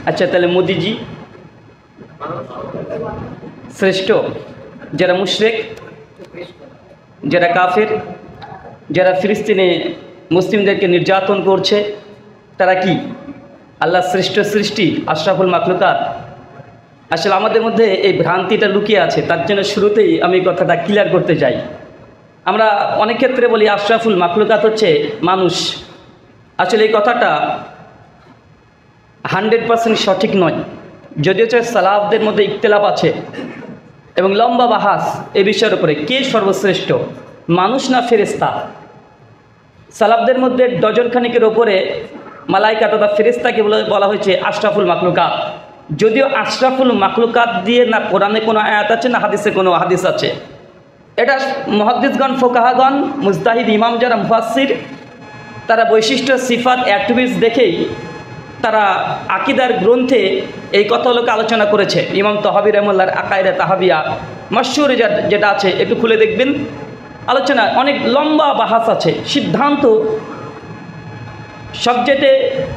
আচ্ছা, তাহলে মোদিজি শ্রেষ্ঠ? যারা মুশরিক, যারা কাফের, যারা ফিলিস্তিনে মুসলিমদেরকে নির্যাতন করছে, তারা কি আল্লাহ শ্রেষ্ঠ সৃষ্টি, আশরাফুল মাখলুকাত? আসলে আমাদের মধ্যে এই ভ্রান্তিটা লুকিয়ে আছে, তার জন্য শুরুতেই আমি কথাটা ক্লিয়ার করতে চাই। আমরা অনেক ক্ষেত্রে বলি আশরাফুল মাখলুকাত হচ্ছে মানুষ। আসলে এই কথাটা 100% সঠিক নয়, যদিও সালাফদের মধ্যে ইখতিলাফ আছে এবং লম্বা বাহাস এই বিষয়ের উপরে, কে সর্বশ্রেষ্ঠ, মানুষ না ফেরেশতা। সালাফদের মধ্যে ডজন খানিকের ওপরে মালাইকা তথা ফেরেশতাকে বলা হয়েছে আশরাফুল মাখলুকাত, যদিও আশরাফুল মাখলুকাত দিয়ে না কোরআনে কোনো আয়াত আছে না হাদিসে কোনো হাদিস আছে। এটা মুহাদ্দিসগণ, ফোকাহাগণ, মুজতাহিদ ইমাম যারা মুফাসসির, তারা বৈশিষ্ট্য, সিফাত, অ্যাট্রিবিউটস দেখেই তারা আকিদার গ্রন্থে এই কথাগুলোকে আলোচনা করেছে। ইমাম তহাবি রহমুল্লাহর আকায়দা তাহাবিয়া মশহুর যেটা আছে, একটু খুলে দেখবেন, আলোচনা অনেক লম্বা বাহাস আছে। সিদ্ধান্ত সবচেয়ে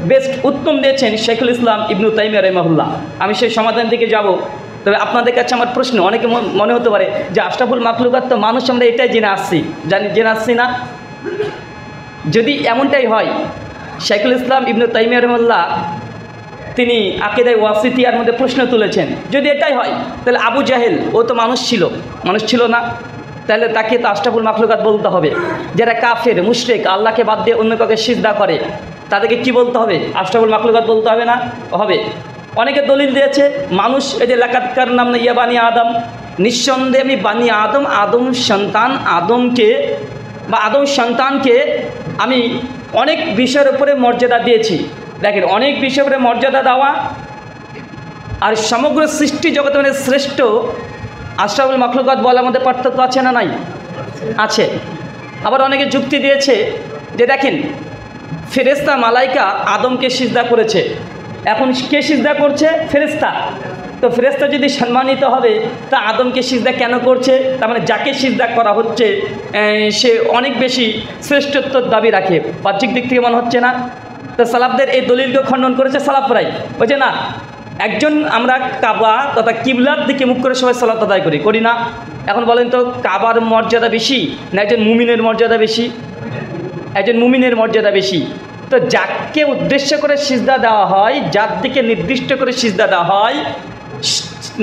বেস্ট উত্তম দিয়েছেন শেখুল ইসলাম ইবনু তাইমিয়া রাহিমাহুল্লাহ। আমি সেই সমাধান দিকে যাব। তবে আপনাদের কাছে আমার প্রশ্ন, অনেকে মনে হতে পারে যে আশরাফুল মাখলুকাত তো মানুষ, আমরা এটাই জেনে আসছি না? যদি এমনটাই হয়, শেখুল ইসলাম ইবনু তাইমিয়া রাহিমাহুল্লাহ তিনি আকিদায়ে ওয়াসিতিয়ার মধ্যে প্রশ্ন তুলেছেন, যদি এটাই হয় তাহলে আবু জাহেল ও তো মানুষ ছিল না? তাহলে তাকে তো আশরাফুল মাখলুকাত বলতে হবে। যারা কাফের, মুশরিক, আল্লাহকে বাদ দিয়ে অন্য কাউকে সিজদা করে, তাদেরকে কি বলতে হবে? আশরাফুল মাখলুকাত বলতে হবে না? হবে। অনেকে দলিল দিয়েছে মানুষ, এই যে লাকাদ কাররাম না ইয়া বানি আদম, নিঃসন্দেহে আমি বানি আদম সন্তানকে আমি অনেক বিষয়ের উপরে মর্যাদা দিয়েছি। দেখেন, অনেক বিষয়ের উপরে মর্যাদা দেওয়া আর সমগ্র সৃষ্টি জগতের মধ্যে শ্রেষ্ঠ আশরাফুল মাখলুকাত বলার মধ্যে পার্থক্য আছে না নাই? আছে। আবার অনেকে যুক্তি দিয়েছে যে দেখেন, ফেরেশতা মালাইকা আদমকে সিজদা করেছে, এখন কে সিজদা করছে? ফেরেশতা। তো ফেরেশতা যদি সম্মানিত হবে, তা আদমকে সিজদা কেন করছে? তার মানে যাকে সিজদা করা হচ্ছে সে অনেক বেশি শ্রেষ্ঠত্বর দাবি রাখে। বাহ্যিক দিক থেকে মনে হচ্ছে না? তো সালাফদের এই দলিলকে খণ্ডন করেছে সালাফরাই, বলছে না, একজন আমরা কাবা তথা কিবলার দিকে মুখ করে সবাই সালাত আদায় করি না? এখন বলেন তো, কাবার মর্যাদা বেশি না একজন মুমিনের মর্যাদা বেশি? একজন মুমিনের মর্যাদা বেশি। তো যাকে উদ্দেশ্য করে সিজদা দেওয়া হয়, যার দিকে নির্দিষ্ট করে সিজদা দেওয়া হয়,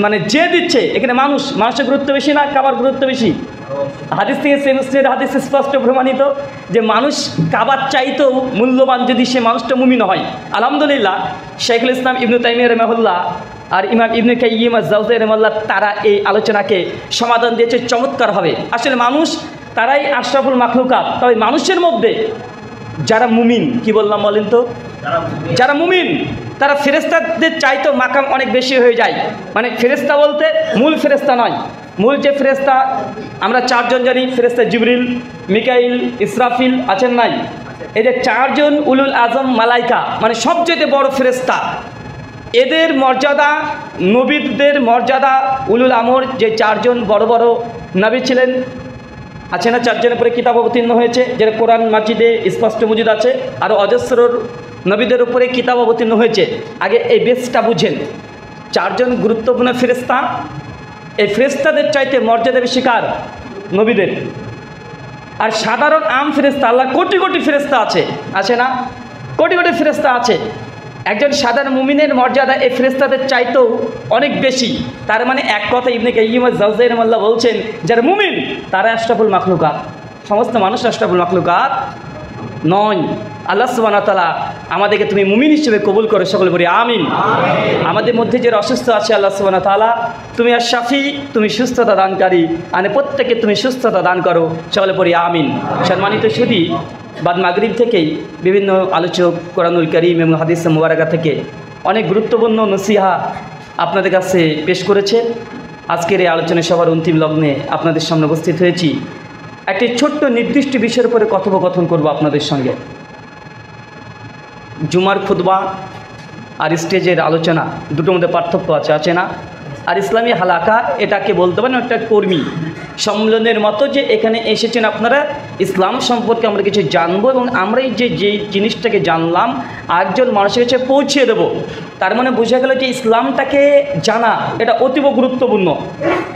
মানে যে দিচ্ছে, এখানে মানুষের গুরুত্ব বেশি না কাবার গুরুত্ব বেশি? হাদিস থেকে সেমিস্টের হাদিস স্পষ্ট প্রমাণিত যে মানুষ কাবার চাইতেও মূল্যবান যদি সে মানুষটা মুমিন হয়। আলহামদুলিল্লাহ, শেখুল ইসলাম ইবনু তাইমিয়া রাহিমাহুল্লাহ আর ইমাম ইবনে কাইয়িম আজ-জাওজিয়্যি রাহিমাহুল্লাহ তারা এই আলোচনাকে সমাধান দিয়েছে চমৎকারভাবে। আসলে মানুষ তারাই আশরাফুল মাখলুকাত। তবে মানুষের মধ্যে যারা মুমিন, কি বললাম বলেন তো, যারা মুমিন তারা ফেরেশতাদের চাইতেও মাকাম অনেক বেশি হয়ে যায়। মানে ফেরেশতা বলতে মূল ফেরেশতা নয়, মূল যে ফেরেশতা আমরা চারজন জানি, ফেরেশতা জিবরিল, মিকাইল, ইসরাফিল আছেন নাই? এই যে চারজন উলুল আজম মালাইকা, মানে সবচেয়ে বড় ফেরেশতা। এদের মর্যাদা, নবীদের মর্যাদা, উলুল আমর যে চারজন বড় বড় নবী ছিলেন, আছে না? চারজনের উপরে কিতাব অবতীর্ণ হয়েছে, যেটা কোরআন মাজিদে স্পষ্ট মজুদ আছে। আরও অজস্র নবীদের উপরে কিতাব অবতীর্ণ হয়েছে। আগে এই বেসটা বুঝেন, চারজন গুরুত্বপূর্ণ ফেরেশতা, এই ফেরেশতাদের চাইতে মর্যাদা বেশি কার? নবীদের। আর সাধারণ আম ফেরেশতা, আল্লাহ কোটি কোটি ফেরেশতা আছে না? কোটি কোটি ফেরেশতা আছে। একজন সাধারণ মুমিনের মর্যাদা এই ফেরেশতাদের চাইতেও অনেক বেশি। তার মানে এক কথা ইবনে কাইয়িম আজ-জাওজিয়্যি রাহিমাহুল্লাহ বলছেন, যারা মুমিন তারা আশরাফুল মাখলুকাত, সমস্ত মানুষ আশরাফুল মাখলুকাত নয়। আল্লাহ সুবহানাহু ওয়া তাআলা আমাদেরকে তুমি মুমিন হিসেবে কবুল করো, সকলে বলি আমিন। আমাদের মধ্যে যারা অসুস্থ আছে, আল্লাহ সুবহানাহু ওয়া তাআলা তুমি আর শাফি, তুমি সুস্থতা দানকারী, মানে প্রত্যেককে তুমি সুস্থতা দান করো, সকলে বলি আমিন। সম্মানিত সুধী, বাদ মাগরিব থেকেই বিভিন্ন আলোচক কোরআনুল কারীম এবং হাদিস মুবারাকা থেকে অনেক গুরুত্বপূর্ণ নসিহা আপনাদের কাছে পেশ করেছে। আজকের এই আলোচনা সভার অন্তিম লগ্নে আপনাদের সামনে উপস্থিত হয়েছি। একটি ছোট্ট নির্দিষ্ট বিষয়ের উপরে কথোপকথন করব আপনাদের সঙ্গে। জুমার খুতবা আর স্টেজের আলোচনা দুটোর মধ্যে পার্থক্য আছে না? আর ইসলামী হালাকা এটাকে বলতে পারেন একটা কর্মী, সম্মেলনের মতো যে এখানে এসেছেন আপনারা, ইসলাম সম্পর্কে আমরা কিছু জানবো এবং আমরাই যে জিনিসটাকে জানলাম আরেকজন মানুষের কাছে পৌঁছে দেবো। তার মানে বোঝা গেল যে ইসলামটাকে জানা এটা অতীব গুরুত্বপূর্ণ।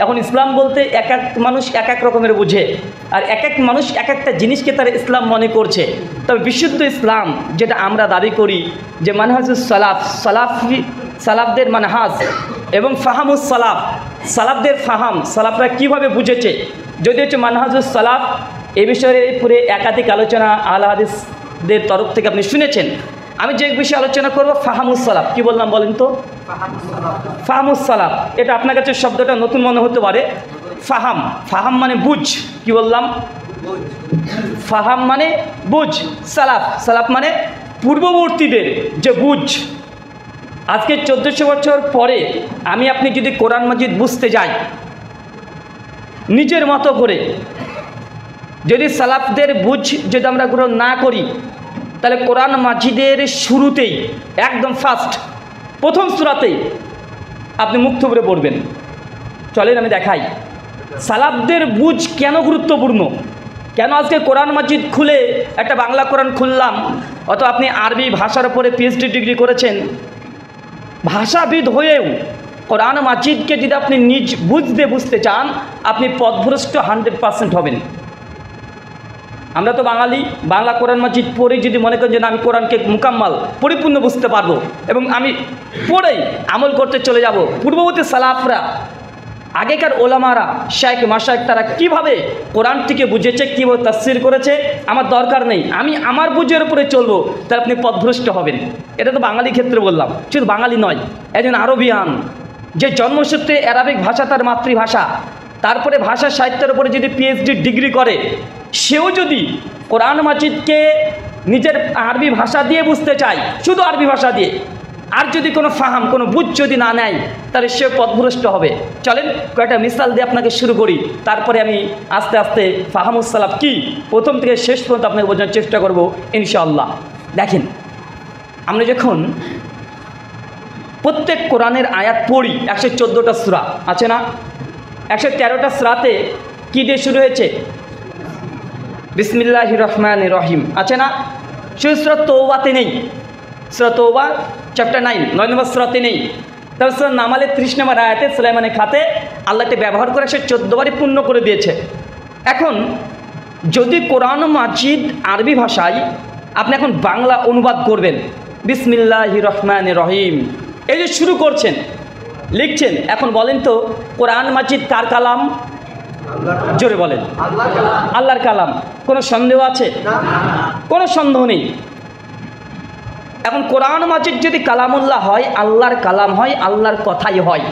এখন ইসলাম বলতে এক এক মানুষ এক এক রকমের বুঝে, আর এক এক মানুষ এক একটা জিনিসকে তার ইসলাম মনে করছে। তবে বিশুদ্ধ ইসলাম যেটা আমরা দাবি করি যে মানহাজুস সালাফদের মানহাজ এবং ফাহামুস সালাফদের ফাহাম, সালাফরা কীভাবে বুঝেছে, যদি হচ্ছে মানহাজুস সালাফ, এ বিষয়ে পুরো একাধিক আলোচনা আহলে হাদিসদের তরফ থেকে আপনি শুনেছেন। আমি যে বিষয়ে আলোচনা করব ফাহামুস সালাফ। কী বললাম বলেন তো? ফাহামুস সালাফ। এটা আপনার কাছে শব্দটা নতুন মনে হতে পারে। ফাহাম মানে বুঝ। কি বললাম? ফাহাম মানে বুঝ। সালাফ মানে পূর্ববর্তীদের যে বুঝ। আজকে 1400 বছর পরে আমি আপনি যদি কোরআন মাজিদ বুঝতে যাই নিজের মতো করে, যদি সালাফদের বুঝ যদি আমরা গ্রহণ না করি, তাহলে কোরআন মাজিদের শুরুতেই একদম প্রথম সূরাতেই আপনি মুখ থুবড়ে পড়বেন। চলেন আমি দেখাই সালাফদের বুঝ কেন গুরুত্বপূর্ণ। কেন আজকে কোরআন মাজিদ খুলে একটা বাংলা কোরআন খুললাম, অত আপনি আরবি ভাষার উপরে পিএইচডি ডিগ্রি করেছেন, ভাষাবিদ হয়েও কোরআন মাজিদকে যদি আপনি নিজ বুঝতে চান, আপনি পথভ্রষ্ট 100% হবেন। আমরা তো বাঙালি, বাংলা কোরআন মাজিদ পড়েই যদি মনে করেন যে না আমি কোরআনকে মুকাম্মাল পরিপূর্ণ বুঝতে পারবো এবং আমি পড়েই আমল করতে চলে যাব, পূর্ববর্তী সালাফরা, আগেকার ওলামারা, শাইখ মাশাইখ, তারা কিভাবে কোরআনটিকে বুঝেছে, কীভাবে তাফসীর করেছে, আমার দরকার নেই, আমি আমার বুঝের উপরে চলবো, তাহলে আপনি পথভ্রষ্ট হবেন। এটা তো বাঙালি ক্ষেত্রে বললাম, শুধু বাঙালি নয়, একজন আরবিয়ান যে জন্মসূত্রে অ্যারাবিক ভাষা তার মাতৃভাষা, তারপরে ভাষা সাহিত্যের উপরে যদি পিএইচডি ডিগ্রি করে, সেও যদি কোরআন মাজিদকে নিজের আরবি ভাষা দিয়ে বুঝতে চায়, শুধু আরবি ভাষা দিয়ে, আর যদি কোনো ফাহাম, কোনো বুঝ যদি না নেয়, তাহলে সে পথভ্রষ্ট হবে। চলেন কয়েকটা মিসাল দিয়ে আপনাকে শুরু করি, তারপরে আমি আস্তে আস্তে ফাহামুস সালাফ কি প্রথম থেকে শেষ পর্যন্ত আপনাকে বোঝানোর চেষ্টা করব ইনশাআল্লাহ। দেখেন, আমরা যখন প্রত্যেক কোরআনের আয়াত পড়ি, 114টা সূরা আছে না, 113টা সূরাতে কি দিয়ে শুরু হয়েছে? বিসমিল্লাহির রহমানির রহিম আছে না? সেই সূরা তওবাতে নেই, সূরা তওবা চ্যাপ্টার 9 নম্বর সূরাতে নেই। তারপর সূরা নামালের 30 নম্বর আয়াতে সুলাইমানের খাতে আল্লাহকে ব্যবহার করে 114 বারই পূর্ণ করে দিয়েছে। এখন যদি কোরআন মাজিদ আরবি ভাষায় আপনি এখন বাংলা অনুবাদ করবেন, বিসমিল্লাহির রহমানির রহিম, এই যে শুরু করছেন, লিখছেন, এখন বলেন তো কোরআন মাজিদ কার কালাম? জোরে বলেন। আল্লাহর কালাম। কোনো সন্দেহ আছে? কোনো সন্দেহ নেই। এখন কোরআন মাজিদ যদি কালামুল্লাহ হয়, আল্লাহর কালাম হয়, আল্লাহর কথাই হয়,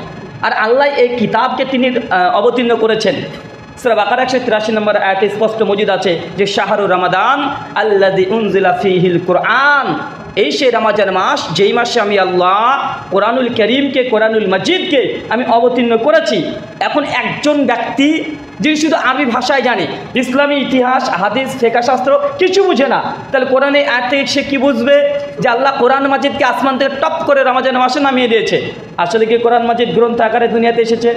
আর আল্লাহ এই কিতাবকে তিনি অবতীর্ণ করেছেন। সূরা বাকারা 183 নম্বর আয়াতে স্পষ্ট মজিদ আছে যে শাহরুর রমাদান আল্লাযী উনজিলা ফীহিল কুরআন, এই সেই রমজান মাস যেই মাসে আমি আল্লাহ কোরআনুল কারীমকে, কোরআনুল মাজিদকে আমি অবতীর্ণ করেছি। এখন একজন ব্যক্তি যিনি শুধু আরবি ভাষায় জানে, ইসলামী ইতিহাস, হাদিস, ফিকহ শাস্ত্র কিছু বুঝে না, তাহলে কোরআনে আয়াত থেকে সে কী বুঝবে যে আল্লাহ কোরআন মাজিদকে আসমান থেকে টপ করে রমজান মাসে নামিয়ে দিয়েছে? আসলে কি কোরআন মাজিদ গ্রন্থ আকারে দুনিয়াতে এসেছে?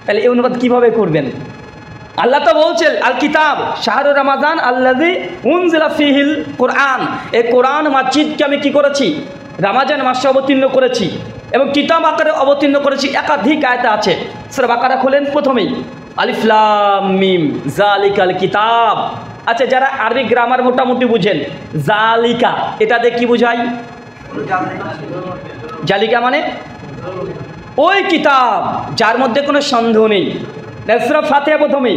তাহলে এই অনুবাদ কীভাবে করবেন? আল্লাহ তো বলছেন আল কিতাব শাহরুর রমাদান আল্লাযী উনজিলা ফীহিল কুরআন, এই কোরআন মাজিদকে আমি কি করেছি? রমজান মাসে অবতীর্ণ করেছি এবং কিতাব আকারে অবতীর্ণ করেছি। একাধিক আয়াতে আছে। সূরা বাকারা খুলেন, প্রথমেই আলিফ লাম মিম যালিকাল কিতাব। আচ্ছা, যারা আরবি গ্রামার মোটামুটি বুঝেন, জালিকা এটা দিয়ে কি বোঝায়? জালিকা মানে ওই কিতাব যার মধ্যে কোনো সন্দেহ নেই। সূরা ফাতিহা প্রথমেই,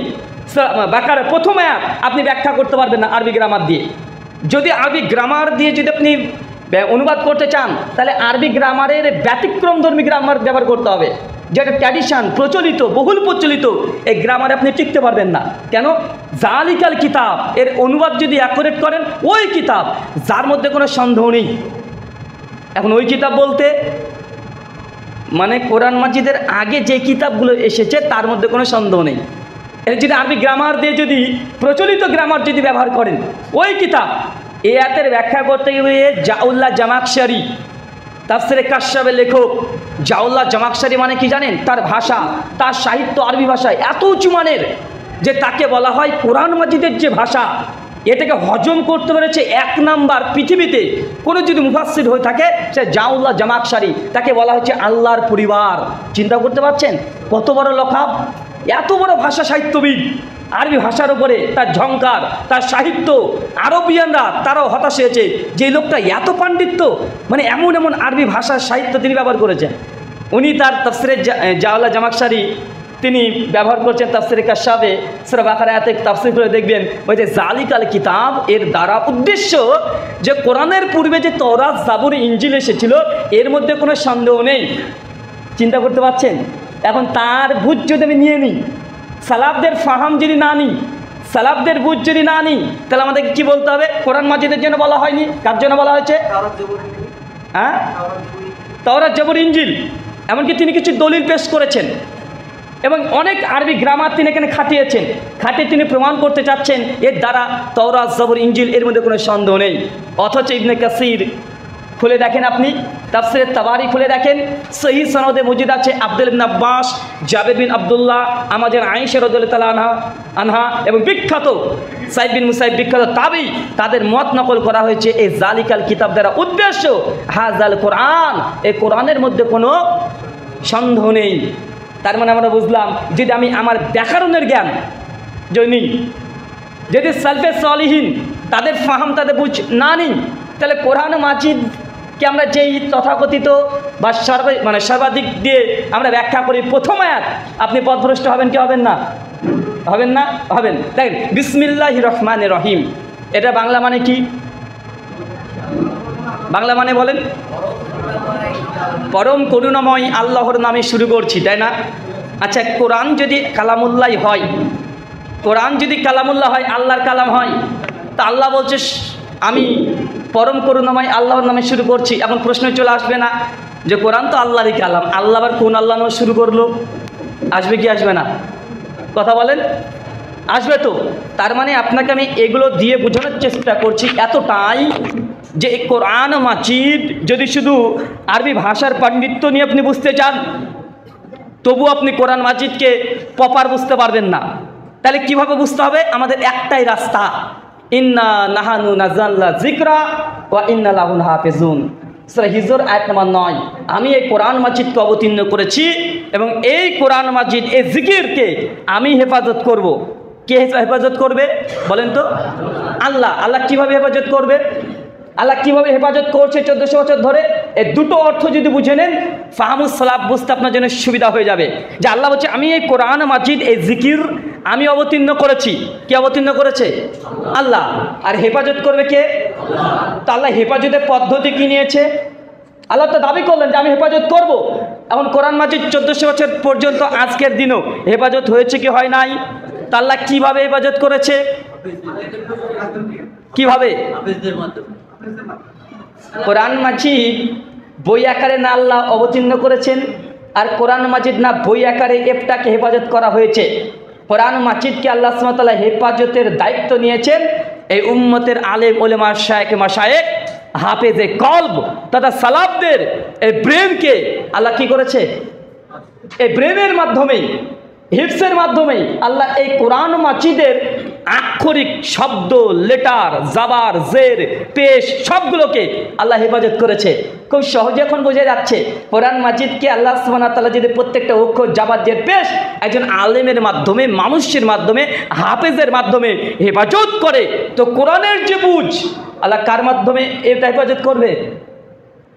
বাকারা প্রথম আয়াত আপনি ব্যাখ্যা করতে পারবেন না আরবি গ্রামার দিয়ে। যদি আরবি গ্রামার দিয়ে যদি আপনি অনুবাদ করতে চান, তাহলে আরবি গ্রামারের ব্যতিক্রমধর্মী গ্রামার ব্যবহার করতে হবে, যেটা ট্র্যাডিশন, প্রচলিত, বহুল প্রচলিত, এই গ্রামারে আপনি টিকতে পারবেন না। কেন? জালিকাল কিতাব এর অনুবাদ যদি অ্যাকুরেট করেন, ওই কিতাব যার মধ্যে কোনো সন্দেহ নেই। এখন ওই কিতাব বলতে মানে কোরআন মাজিদের আগে যে কিতাবগুলো এসেছে তার মধ্যে কোনো সন্দেহ নেই। এর যদি আরবি গ্রামার দিয়ে যদি প্রচলিত গ্রামার যদি ব্যবহার করেন, ওই কিতাব, এই আয়াতের ব্যাখ্যা করতে গিয়ে জাউল্লাহ জামাখশারি তাফসিরে কাশফের লেখক জাউল্লাহ জামাখশারি মানে কি জানেন? তার ভাষা, তার সাহিত্য আরবি ভাষায় এত উঁচু মানের যে তাকে বলা হয় কোরআন মাজিদের যে ভাষা, এটাকে হজম করতে পেরেছে এক নাম্বার পৃথিবীতে কোনো যদি মুফাসসির হয়ে থাকে সে জাউল্লাহ জামাখশারি, তাকে বলা হচ্ছে আল্লাহর পরিবার। চিন্তা করতে পারছেন কত বড় লখাব, এত বড় ভাষা সাহিত্যবিদ, আরবি ভাষার উপরে তার ঝংকার, তার সাহিত্য। আরবিয়ানরা তারাও হতাশ হয়েছে যে লোকটা এত পাণ্ডিত্য, মানে এমন এমন আরবি ভাষার সাহিত্য তিনি ব্যবহার করেছেন। উনি তার তাফসিরে জাউল্লাহ জামাখশারি তিনি ব্যবহার করছেন তাফসিরে কাশফে সূরা বাকারা আয়াতে তাফসির করে দেখবেন ওই যে জালিকাল কিতাব এর দ্বারা উদ্দেশ্য যে কোরআনের পূর্বে যে তওরাত জাবুর ইনজিল এসেছিল এর মধ্যে কোনো সন্দেহ নেই। চিন্তা করতে পারছেন? এখন তার বুঝ যদি আমি নিয়ে নিই, সালাফদের ফাহাম যদি না নিই, সালাফদের বুঝ যদি না নিই, তাহলে আমাদেরকে কী বলতে হবে? কোরআন মাজিদের জন্য বলা হয়নি, কার জন্য বলা হয়েছে? হ্যাঁ, তাওরাত জাবুর ইনজিল। এমনকি তিনি কিছু দলিল পেশ করেছেন এবং অনেক আরবি গ্রামার তিনি এখানে খাটিয়েছেন, খাটিয়ে তিনি প্রমাণ করতে চাচ্ছেন এর দ্বারা তাওরাত জাবুর ইনজিল এর মধ্যে কোনো সন্দেহ নেই। অথচ ইবনে কাসির খুলে দেখেন, আপনি তাফসিরে তাবারি খুলে দেখেন, সহিহ সনদে মজুদ আছে আব্দুল ইবনে আব্বাস, জাবের বিন আব্দুল্লাহ, আমাদের আয়েশা রাদিয়াল্লাহু তাআলা আনহা এবং বিখ্যাত সাইদ বিন মুসাইব বিখ্যাত তাবি, তাদের মত নকল করা হয়েছে এই জালিকাল কিতাব দ্বারা উদ্দেশ্য হাযাল কোরআন, এই কোরআনের মধ্যে কোনো সন্দেহ নেই। তার মানে আমরা বুঝলাম যদি আমি আমার ব্যাকরণের জ্ঞান যদি নিই, যদি সালফে সালিহিন তাদের ফাহাম তাদের বুঝ না নিই, তাহলে কোরআন মাজিদকে আমরা যেই তথাকথিত বা সর্বাধিক দিয়ে আমরা ব্যাখ্যা করি প্রথম আয়াত, আপনি পথভ্রষ্ট হবেন কি হবেন না? হবেন না? হবেন। দেখেন বিসমিল্লাহির রহমানির রহিম, এটা বাংলা মানে কি? বাংলা মানে বলেন? পরম করুণাময় আল্লাহর নামে শুরু করছি, তাই না? আচ্ছা, কোরআন যদি কালামুল্লাহ হয়, কোরআন যদি কালামুল্লাহ হয়, আল্লাহর কালাম হয়, তা আল্লাহ বলছে আমি পরম করুণাময় আল্লাহর নামে শুরু করছি। এখন প্রশ্ন চলে আসবে না যে কোরআন তো আল্লাহরই কালাম, আল্লাহ আবার কোন আল্লাহ নামে শুরু করলো? আসবে কি আসবে না? কথা বলেন, আসবে তো। তার মানে আপনাকে আমি এগুলো দিয়ে বোঝানোর চেষ্টা করছি এতটাই যে এই কোরআন মাজিদ যদি শুধু আরবি ভাষার পাণ্ডিত্য নিয়ে আপনি বুঝতে চান, তবু আপনি কোরআন মাজিদকে প্রপার বুঝতে পারবেন না। তাহলে কিভাবে বুঝতে হবে? আমাদের একটাই রাস্তা, ইন্না নাহানু নাযালনা যিকরা ওয়া ইন্না লাহু হাফিজুন, সূরা হিজর আয়াত নম্বর 9। আমি এই কোরআন মাজিদকে অবতীর্ণ করেছি এবং এই কোরআন মাজিদ এই জিকিরকে আমি হেফাজত করব। কে হেফাজত করবে বলেন তো? আল্লাহ। আল্লাহ কিভাবে হেফাজত করবে? আল্লাহ কিভাবে হেফাজত করছে 1400 বছর ধরে? এই দুটো অর্থ যদি বুঝে নেন, ফাহামুস সালাফ বুঝতে আপনার জন্য সুবিধা হয়ে যাবে। যে আল্লাহ বলছে আমি এই কোরআন মাজিদ এই জিকির আমি অবতীর্ণ করেছি। কে অবতীর্ণ করেছে? আল্লাহ। আর হেফাজত করবে কে? তো আল্লাহ হেফাজতের পদ্ধতি কি নিয়েছে? আল্লাহ তো দাবি করলেন যে আমি হেফাজত করব। এখন কোরআন মাজিদ 1400 বছর পর্যন্ত আজকের দিনও হেফাজত হয়েছে কি হয় নাই? তা আল্লাহ কীভাবে হেফাজত করেছে? কিভাবে? কোরআন মাজিদ বই আকারে না আল্লাহ অবতীর্ণ করেছেন, আর কোরআন মাজিদ না বই আকারে এপটাকে হেফাজত করা হয়েছে। কোরআন মাজিদকে আল্লাহ সুবহানাহু ওয়া তাআলা হেফাজতের দায়িত্ব নিয়েছেন এই উম্মতের আলেম ওলেমা শায়েখ মাশায়েখ হাফেজে কলব তথা সালাফদের এই ব্রেনকে আল্লাহ কি করেছে? এই ব্রেনের মাধ্যমেই, হিফসের মাধ্যমেই আল্লাহ এই কোরআন মাজিদের আক্ষরিক শব্দ, লেটার, জাবার, জের, পেশ সবগুলোকে আল্লাহ হেফাজত করেছে। খুব সহজে এখন বোঝা যাচ্ছে কোরআন মাজিদকে আল্লাহ সুবহানাহু ওয়া তাআলা যদি প্রত্যেকটা অক্ষর, জাবার, জের, পেশ একজন আলেমের মাধ্যমে, মানুষের মাধ্যমে, হাফেজের মাধ্যমে হেফাজত করে, তো কোরআনের যে বুঝ আল্লাহ কার মাধ্যমে এটা হেফাজত করবে?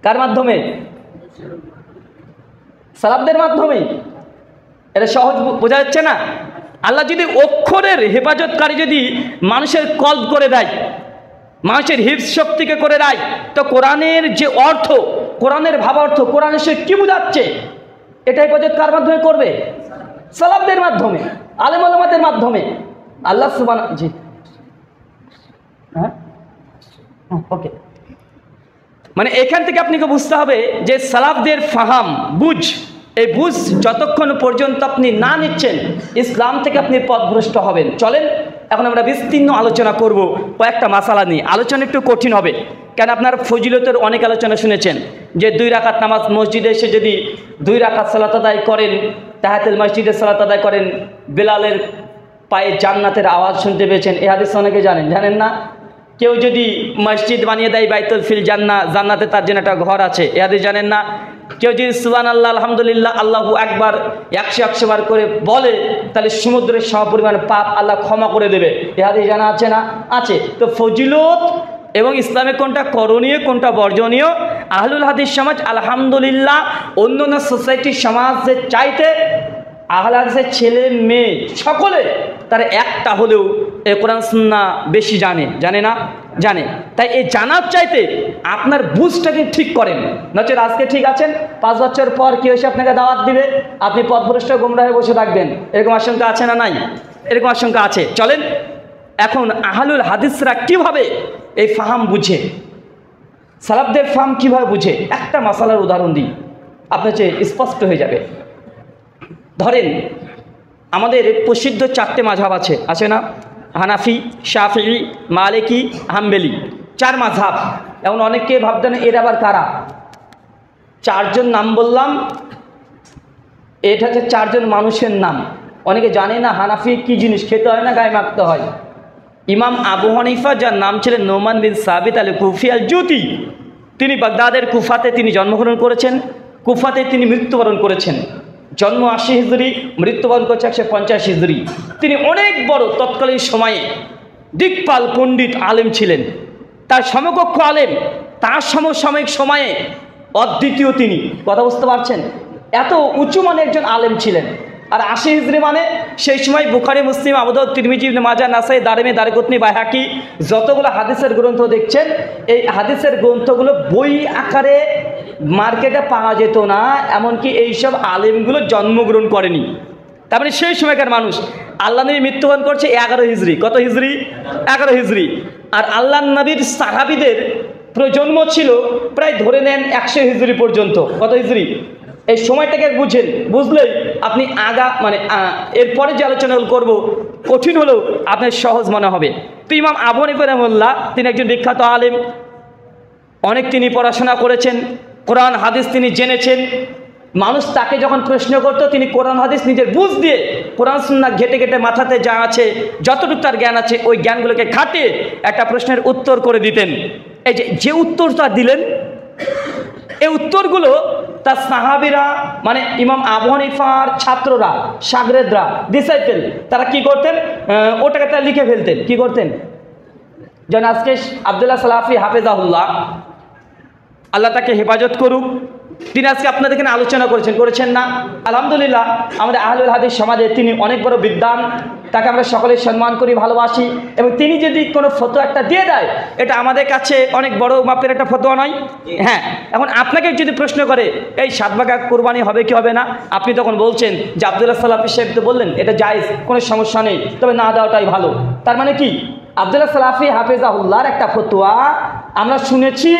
কার মাধ্যমে? সালাফদের মাধ্যমে। এটা সহজ বোঝা যাচ্ছে না? আল্লাহ যদি অক্ষরের হেফাজতকারী যদি মানুষের কল্প করে দেয়, মানুষের হিফজ শক্তিকে করে দেয়, তো কোরআনের যে অর্থ, কোরআনের ভাবার্থ, কোরআনের সে কী বোঝাচ্ছে, এটা হেফাজত কার মাধ্যমে করবে? সালাফদের মাধ্যমে, আলেম ওলামাদের মাধ্যমে। আল্লাহ সুবহানাহু। জি হ্যাঁ, ওকে। মানে এখান থেকে আপনাকে বুঝতে হবে যে সালাফদের ফাহাম, বুঝ, এই বুঝ যতক্ষণ পর্যন্ত আপনি না নিচ্ছেন ইসলাম থেকে আপনি পথভ্রষ্ট হবেন। চলেন এখন আমরা বিস্তীর্ণ আলোচনা করব কয়েকটা মাসালা নিয়ে। আলোচনা একটু কঠিন হবে, কেন আপনার ফজিলতের অনেক আলোচনা শুনেছেন যে 2 রাকাত নামাজ মসজিদে এসে যদি 2 রাকাত সালাত আদায় করেন, তাহাতুল মসজিদে সালাত আদায় করেন, বেলালের পায়ে জান্নাতের আওয়াজ শুনতে পেয়েছেন। এই হাদিস অনেকে জানেন না? কেউ যদি মসজিদ বানিয়ে দেয় বাইতুল ফিল জান্নাতে তার জন্য একটা ঘর আছে, এই হাদিস জানেন না? কেউ যদি সুবহানাল্লাহ আলহামদুলিল্লাহ আল্লাহু আকবার 100 বার করে বলে, তাহলে সমুদ্রের সমপরিমাণ পাপ আল্লাহ ক্ষমা করে দেবে। এই হাদিস জানা আছে না? আছে। তো ফজিলত এবং ইসলামে কোনটা করণীয় কোনটা বর্জনীয়, আহলুল হাদিস সমাজ আলহামদুলিল্লাহ অন্যান্য সোসাইটির সমাজের চাইতে আহলে হাদিসের ছেলে মেয়ে সকলে তারা একটা হলেও এই কোরআন সুন্নাহ বেশি জানে না? জানে। তাই এই জানার চাইতে আপনার বুঝটাকে ঠিক করেন, নচেত আজকে ঠিক আছেন, 5 বছর পর কেউ এসে আপনাকে দাওয়াত দিবে, আপনি পথভ্রষ্ট গোমরাহ হয়ে বসে থাকবেন। এরকম আশঙ্কা আছে না নাই? এরকম আশঙ্কা আছে। চলেন এখন আহলুল হাদিসরা কিভাবে এই ফাহাম বুঝে, সালাফদের ফাহাম কিভাবে বুঝে, একটা মাসালার উদাহরণ দিই, আপনার চেয়ে স্পষ্ট হয়ে যাবে। ধরেন আমাদের প্রসিদ্ধ 4টে মাযহাব আছে না? হানাফি, শাফিঈ, মালিকি, হাম্বলি, 4 মাযহাব। এখন অনেকে ভাবতেন এর আবার কারা? 4 জন নাম বললাম, এটা হচ্ছে 4 জন মানুষের নাম। অনেকে জানে না হানাফি কি জিনিস, খেতে হয় না গায়ে মাখতে হয়। ইমাম আবু হানিফা, যার নাম ছিলেন নোমান বিন সাবিত আল কুফি আল জুতি, তিনি বাগদাদের কুফাতে তিনি জন্মগ্রহণ করেছেন, কুফাতে তিনি মৃত্যুবরণ করেছেন। জন্ম 80 হিজরি, মৃত্যুবরণ করছে 150 হিজরি। তিনি অনেক বড় তৎকালীন সময়ে দিকপাল পণ্ডিত আলেম ছিলেন। তার সমকক্ষ আলেম, তার সমসাময়িক সময়ে অদ্বিতীয় তিনি। কথা বুঝতে পারছেন? এত উঁচু মানে একজন আলেম ছিলেন। আর 80 হিজরি মানে সেই সময় বুখারী, মুসলিম, আবু দাউদ, তিরমিজি, ইবনে মাজাহ, নাসাই, দারমি, দারকুতনি, বাইহাকি যতগুলো হাদিসের গ্রন্থ দেখছেন, এই হাদিসের গ্রন্থগুলো বই আকারে মার্কেটে পাওয়া যেত না, এমনকি এইসব আলেমগুলো জন্মগ্রহণ করেনি। তার মানে সেই সময়কার মানুষ। আল্লাহ নবী মৃত্যুবরণ করছে 11 হিজরি। কত হিজরি? 11 হিজরি। আর আল্লাহ নবীর সাহাবীদের প্রজন্ম ছিল প্রায় ধরে নেন 100 হিজরি পর্যন্ত। কত হিজরি? এই সময়টাকে বুঝলেই আপনি এরপরে যে আলোচনা করব কঠিন হলেও আপনার সহজ মনে হবে। তো ইমাম আবু হানিফা রাহিমাহুল্লাহ তিনি একজন বিখ্যাত আলেম, অনেক তিনি পড়াশোনা করেছেন, কোরআন হাদিস তিনি জেনেছেন। মানুষ তাকে যখন প্রশ্ন করত, তিনি কোরআন হাদিস নিজের বুঝ দিয়ে কোরআন সুন্নাহ ঘেটে মাথাতে যা আছে, যতটুকু তার জ্ঞান আছে, ওই জ্ঞানগুলোকে খাটিয়ে একটা প্রশ্নের উত্তর করে দিতেন। এই যে উত্তরটা দিলেন, এই উত্তরগুলো তার সাহাবীরা মানে ইমাম আবু হানিফার ছাত্ররা, শাগরেদরা, ডিসাইপল, তারা কি করতেন? ওটাকে তারা লিখে ফেলতেন। কি করতেন? যেন আজকে আব্দুল্লাহ সালাফি হাফেজাহুল্লাহ, আল্লাহ তাকে হেফাজত করুক, তিনি আজকে আপনাদের এখানে আলোচনা করেছেন না? আলহামদুলিল্লাহ আমাদের আহলুল হাদিস সমাজে তিনি অনেক বড় বিদ্বান, তাকে আমরা সকলে সম্মান করি, ভালোবাসি। এবং তিনি যদি কোনো ফতোয়া একটা দিয়ে দেয়, এটা আমাদের কাছে অনেক বড় মাপের একটা ফতোয়া নয়? হ্যাঁ। এখন আপনাকে যদি প্রশ্ন করে এই 7 ভাগা কোরবানি হবে কি হবে না, আপনি তখন বলছেন যে আব্দুল্লাহ সালাফি সাহেব তো বললেন এটা জায়েজ, কোনো সমস্যা নেই, তবে না দেওয়াটাই ভালো। তার মানে কি? আব্দুল্লাহ সালাফি হাফেজাহুল্লাহর একটা ফতোয়া আমরা শুনেছি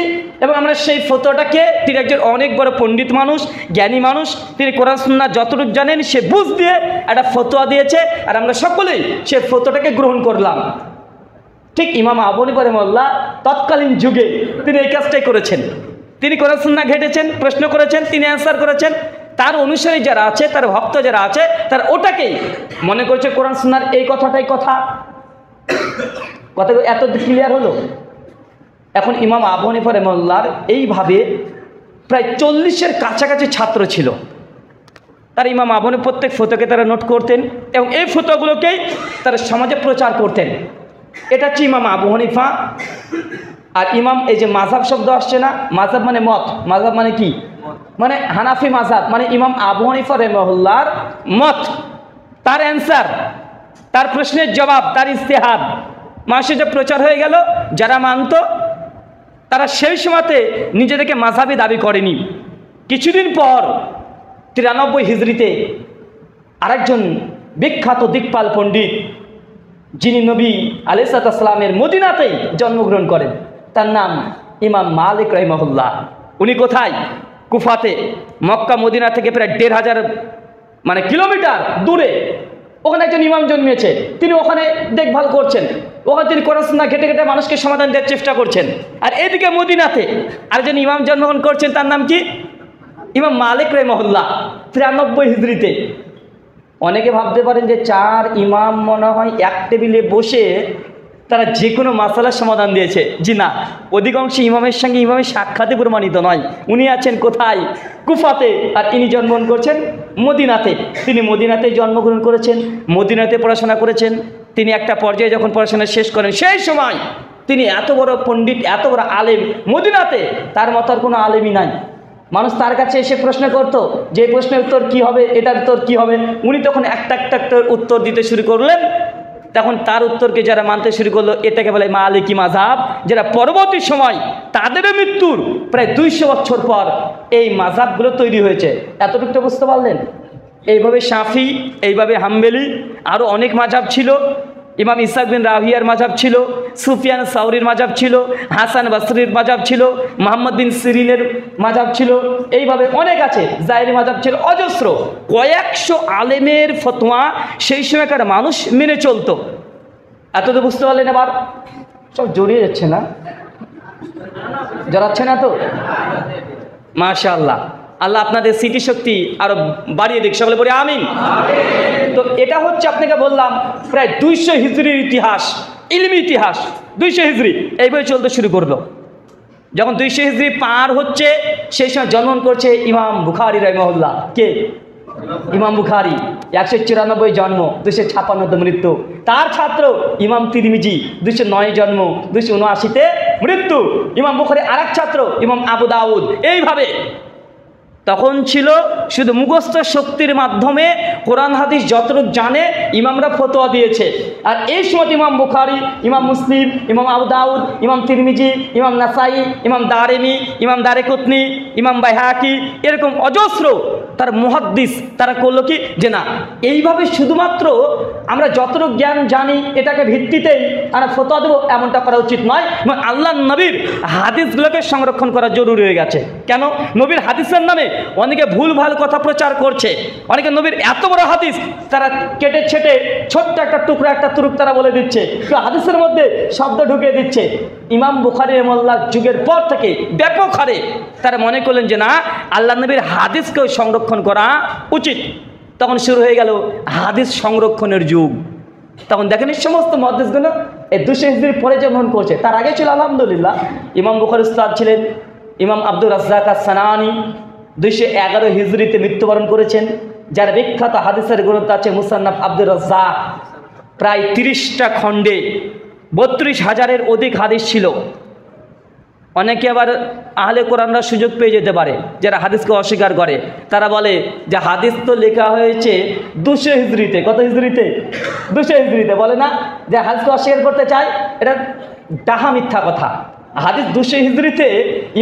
এবং আমরা সেই ফতোয়াটাকে, তিনি একজন অনেক বড় পণ্ডিত মানুষ, জ্ঞানী মানুষ, তিনি কোরআন সুন্নাহ যতটুকু জানেন সে বুঝ দিয়ে একটা ফতোয়া দিয়েছে, আর আমরা সকলেই সে ফতোয়াটাকে গ্রহণ করলাম। ঠিক ইমাম আবু হানিফা রাহিমাহুল্লাহ তৎকালীন যুগে তিনি এই কাজটাই করেছেন। তিনি কোরআন সুন্নাহ ঘেটেছেন, প্রশ্ন করেছেন, তিনি অ্যান্সার করেছেন। তার অনুসারী যারা আছে, তার ভক্ত যারা আছে, তারা ওটাকেই মনে করেছে কোরআন সুন্নাহর এই কথাটাই কথা। এত ক্লিয়ার হলো? এখন ইমাম আবু হানিফা রাহিমাহুল্লাহর এইভাবে প্রায় 40-এর কাছাকাছি ছাত্র ছিল। তার ইমাম আবু হানিফা প্রত্যেক ফতোয়াকে তারা নোট করতেন এবং এই ফতোয়াগুলোকেই তারা সমাজে প্রচার করতেন। এটা হচ্ছে ইমাম আবু হানিফা। আর ইমাম, এই যে মাযহাব শব্দ আসছে না, মাযহাব মানে মত, মাযহাব মানে কি? মানে হানাফি মাযহাব মানে ইমাম আবু হানিফা রাহিমাহুল্লাহর মত, তার অ্যান্সার, তার প্রশ্নের জবাব, তার ইজতিহাদ মানুষের যে প্রচার হয়ে গেল, যারা মানত তারা সেই সময়তে নিজেদেরকে মাযহাবী দাবি করেনি। কিছুদিন পর 93 হিজরিতে আরেকজন বিখ্যাত দিকপাল পণ্ডিত, যিনি নবী আলাইহিস সালামের মদিনাতেই জন্মগ্রহণ করেন, তার নাম ইমাম মালিক রাহিমাহুল্লাহ। উনি কোথায়? কুফাতে। মক্কা মদিনা থেকে প্রায় 1500 কিলোমিটার দূরে ওখানে একজন ইমাম জন্মেছে, তিনি ওখানে দেখভাল করছেন। ওখানে তিনি কোরআন সুন্নাহ ঘেটে ঘেটে মানুষকে সমাধান দেওয়ার চেষ্টা করছেন। আর এদিকে মদিনাতে আরেকজন ইমাম জন্মগ্রহণ করছেন, তার নাম কি? ইমাম মালিক রাহিমাহুল্লাহ 93 হিজরিতে। অনেকে ভাবতে পারেন যে 4 ইমাম মনে হয় এক টেবিলে বসে তারা যে কোনো মাসালার সমাধান দিয়েছে। জি না, অধিকাংশ ইমামের সঙ্গে ইমামের সাক্ষাতে প্রমাণিত নয়। উনি আছেন কোথায়? কুফাতে, আর ইনি জন্মগ্রহণ করছেন মদিনাতে। তিনি মদিনাতে জন্মগ্রহণ করেছেন, মদিনাতে পড়াশোনা করেছেন। তিনি একটা পর্যায়ে যখন পড়াশোনা শেষ করেন, সেই সময় তিনি এত বড় পণ্ডিত, এত বড় আলেম, মদিনাতে তার মতো আর কোনো আলেমই নাই। মানুষ তার কাছে এসে প্রশ্ন করতো যে প্রশ্নের উত্তর কি হবে, এটার উত্তর কি হবে। উনি তখন একটা উত্তর দিতে শুরু করলেন। তখন তার উত্তরকে যারা মানতে শুরু করলো, এটাকে বলে মালিকি মাযহাব, যারা পরবর্তী সময় তাদের মৃত্যুর প্রায় 200 বছর পর এই মাযহাবগুলো তৈরি হয়েছে। এতটুকু বুঝতে পারলেন? এইভাবে শাফি, এইভাবে হাম্বলি, আরও অনেক মাযহাব ছিল। ইমাম ইসহাক বিন রাহিয়ার মাযহাব ছিল, সুফিয়ান সাউরির মাযহাব ছিল, হাসান বসরির মাযহাব ছিল, মুহাম্মদ বিন সিরিনের মাযহাব ছিল, এইভাবে অনেক আছে। জায়রি মাযহাব ছিল, অজস্র কয়েকশো আলেমের ফতোয়া সেই সময়কার মানুষ মেনে চলতো। এত তো বুঝতে পারলেন? এবার সব জড়িয়ে যাচ্ছে না, জড়াচ্ছে না তো? মাশাআল্লাহ, আল্লাহ আপনাদের স্মৃতিশক্তি আরো বাড়িয়ে দিক, সকলে বলি আমিন। তো এটা হচ্ছে আপনাকে বললাম প্রায় 200 হিজরির ইতিহাস, ইলমি ইতিহাস। 200 হিজরি এইভাবে চলতে শুরু করলো। যখন 200 হিজরি পার হচ্ছে, সেই সময় জন্মগ্রহণ করছে ইমাম বুখারী রাহিমাহুল্লাহ। কে? ইমাম বুখারী। 194 জন্ম, 256 মৃত্যু। তার ছাত্র ইমাম তিরমিজি, 209 জন্ম, 279-তে মৃত্যু। ইমাম বুখারী আরেক ছাত্র ইমাম আবু দাউদ। এইভাবে তখন ছিল শুধু মুখস্থ শক্তির মাধ্যমে কোরআন হাদিস যতটুকু জানে ইমামরা ফতোয়া দিয়েছে। আর এই সময় ইমাম বুখারী, ইমাম মুসলিম, ইমাম আবু দাউদ, ইমাম তিরমিজি, ইমাম নাসাই, ইমাম দারেমি, ইমাম দারেকুতনি, ইমাম বাইহাকি, এরকম অজস্র তার মুহাদ্দিস তারা করলো কি যে না, এইভাবে শুধুমাত্র আমরা যতটুকু জ্ঞান জানি এটাকে ভিত্তিতেই আমরা ফতোয়া দেবো, এমনটা করা উচিত নয়। এবং আল্লাহ নবীর হাদিসগুলোকে সংরক্ষণ করা জরুরি হয়ে গেছে। কেন? নবীর হাদিসের নামে অনেকে ভুলভাল কথা প্রচার করছে। অনেকে নবীর এত বড় হাদিস তারা কেটে ছেটে ছোট্ট একটা টুকরা, একটা তুরুক তারা বলে দিচ্ছে, তো হাদিসের মধ্যে শব্দ ঢুকিয়ে দিচ্ছে। ইমাম বুখারী রাহিমাহুল্লাহ যুগের পর থেকে ব্যাপক হারে তারা মনে করলেন যে না, আল্লাহ নবীর হাদিসকেও সংরক্ষণ করা উচিত। তখন শুরু হয়ে গেল হাদিস সংরক্ষণের যুগ। তখন দেখেন এই সমস্ত মুহাদ্দিসগুলো এই 200 হিজরির পরে জন্মগ্রহণ করছে। তার আগে ছিল আলহামদুলিল্লাহ ইমাম বুখারীর উস্তাদ ছিলেন ইমাম আব্দুর রাজ্জাক আস-সানানি, 211 হিজরিতে মৃত্যুবরণ করেছেন। যার বিখ্যাত হাদিসের গ্রন্থ আছে মুসান্নাফ আব্দুর রাজ্জাক, প্রায় 30টা খণ্ডে 32,000-এর অধিক হাদিস ছিল। অনেকে আবার আহলে কোরআনরা সুযোগ পেয়ে যেতে পারে, যারা হাদিসকে অস্বীকার করে। তারা বলে যে হাদিস তো লেখা হয়েছে 200 হিজরিতে। কত হিজরিতে? 200 হিজরিতে। বলে না যে হাদিসকে অস্বীকার করতে চায়, এটা ডাহা মিথ্যা কথা। হাদিস 200 হিজরিতে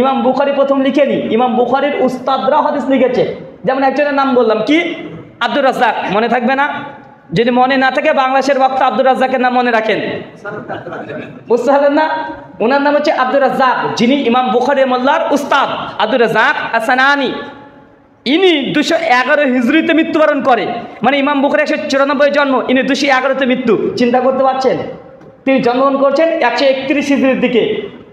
ইমাম বুখারী প্রথম লিখেনি, ইমাম বুখারীর উস্তাদরাও হাদিস লিখেছে। যেমন একজনের নাম বললাম, কি? আব্দুর রাজ্জাক। মনে থাকবে না? যদি মনে না থাকে বাংলাদেশের বক্তা আব্দুর রাজ্জাকের নাম মনে রাখেন। বুঝতে পারলেন না? ওনার নাম হচ্ছে আব্দুর রাজ্জাক, যিনি ইমাম বুখারী রাহিমাহুল্লাহর উস্তাদ আব্দুর রাজ্জাক আস-সানানি। ইনি 211 হিজরিতে মৃত্যুবরণ করে। মানে ইমাম বুখারী 194 জন্ম, ইনি 211-তে মৃত্যু। চিন্তা করতে পারছেন? তিনি জন্মগ্রহণ করছেন 131 হিজরির দিকে।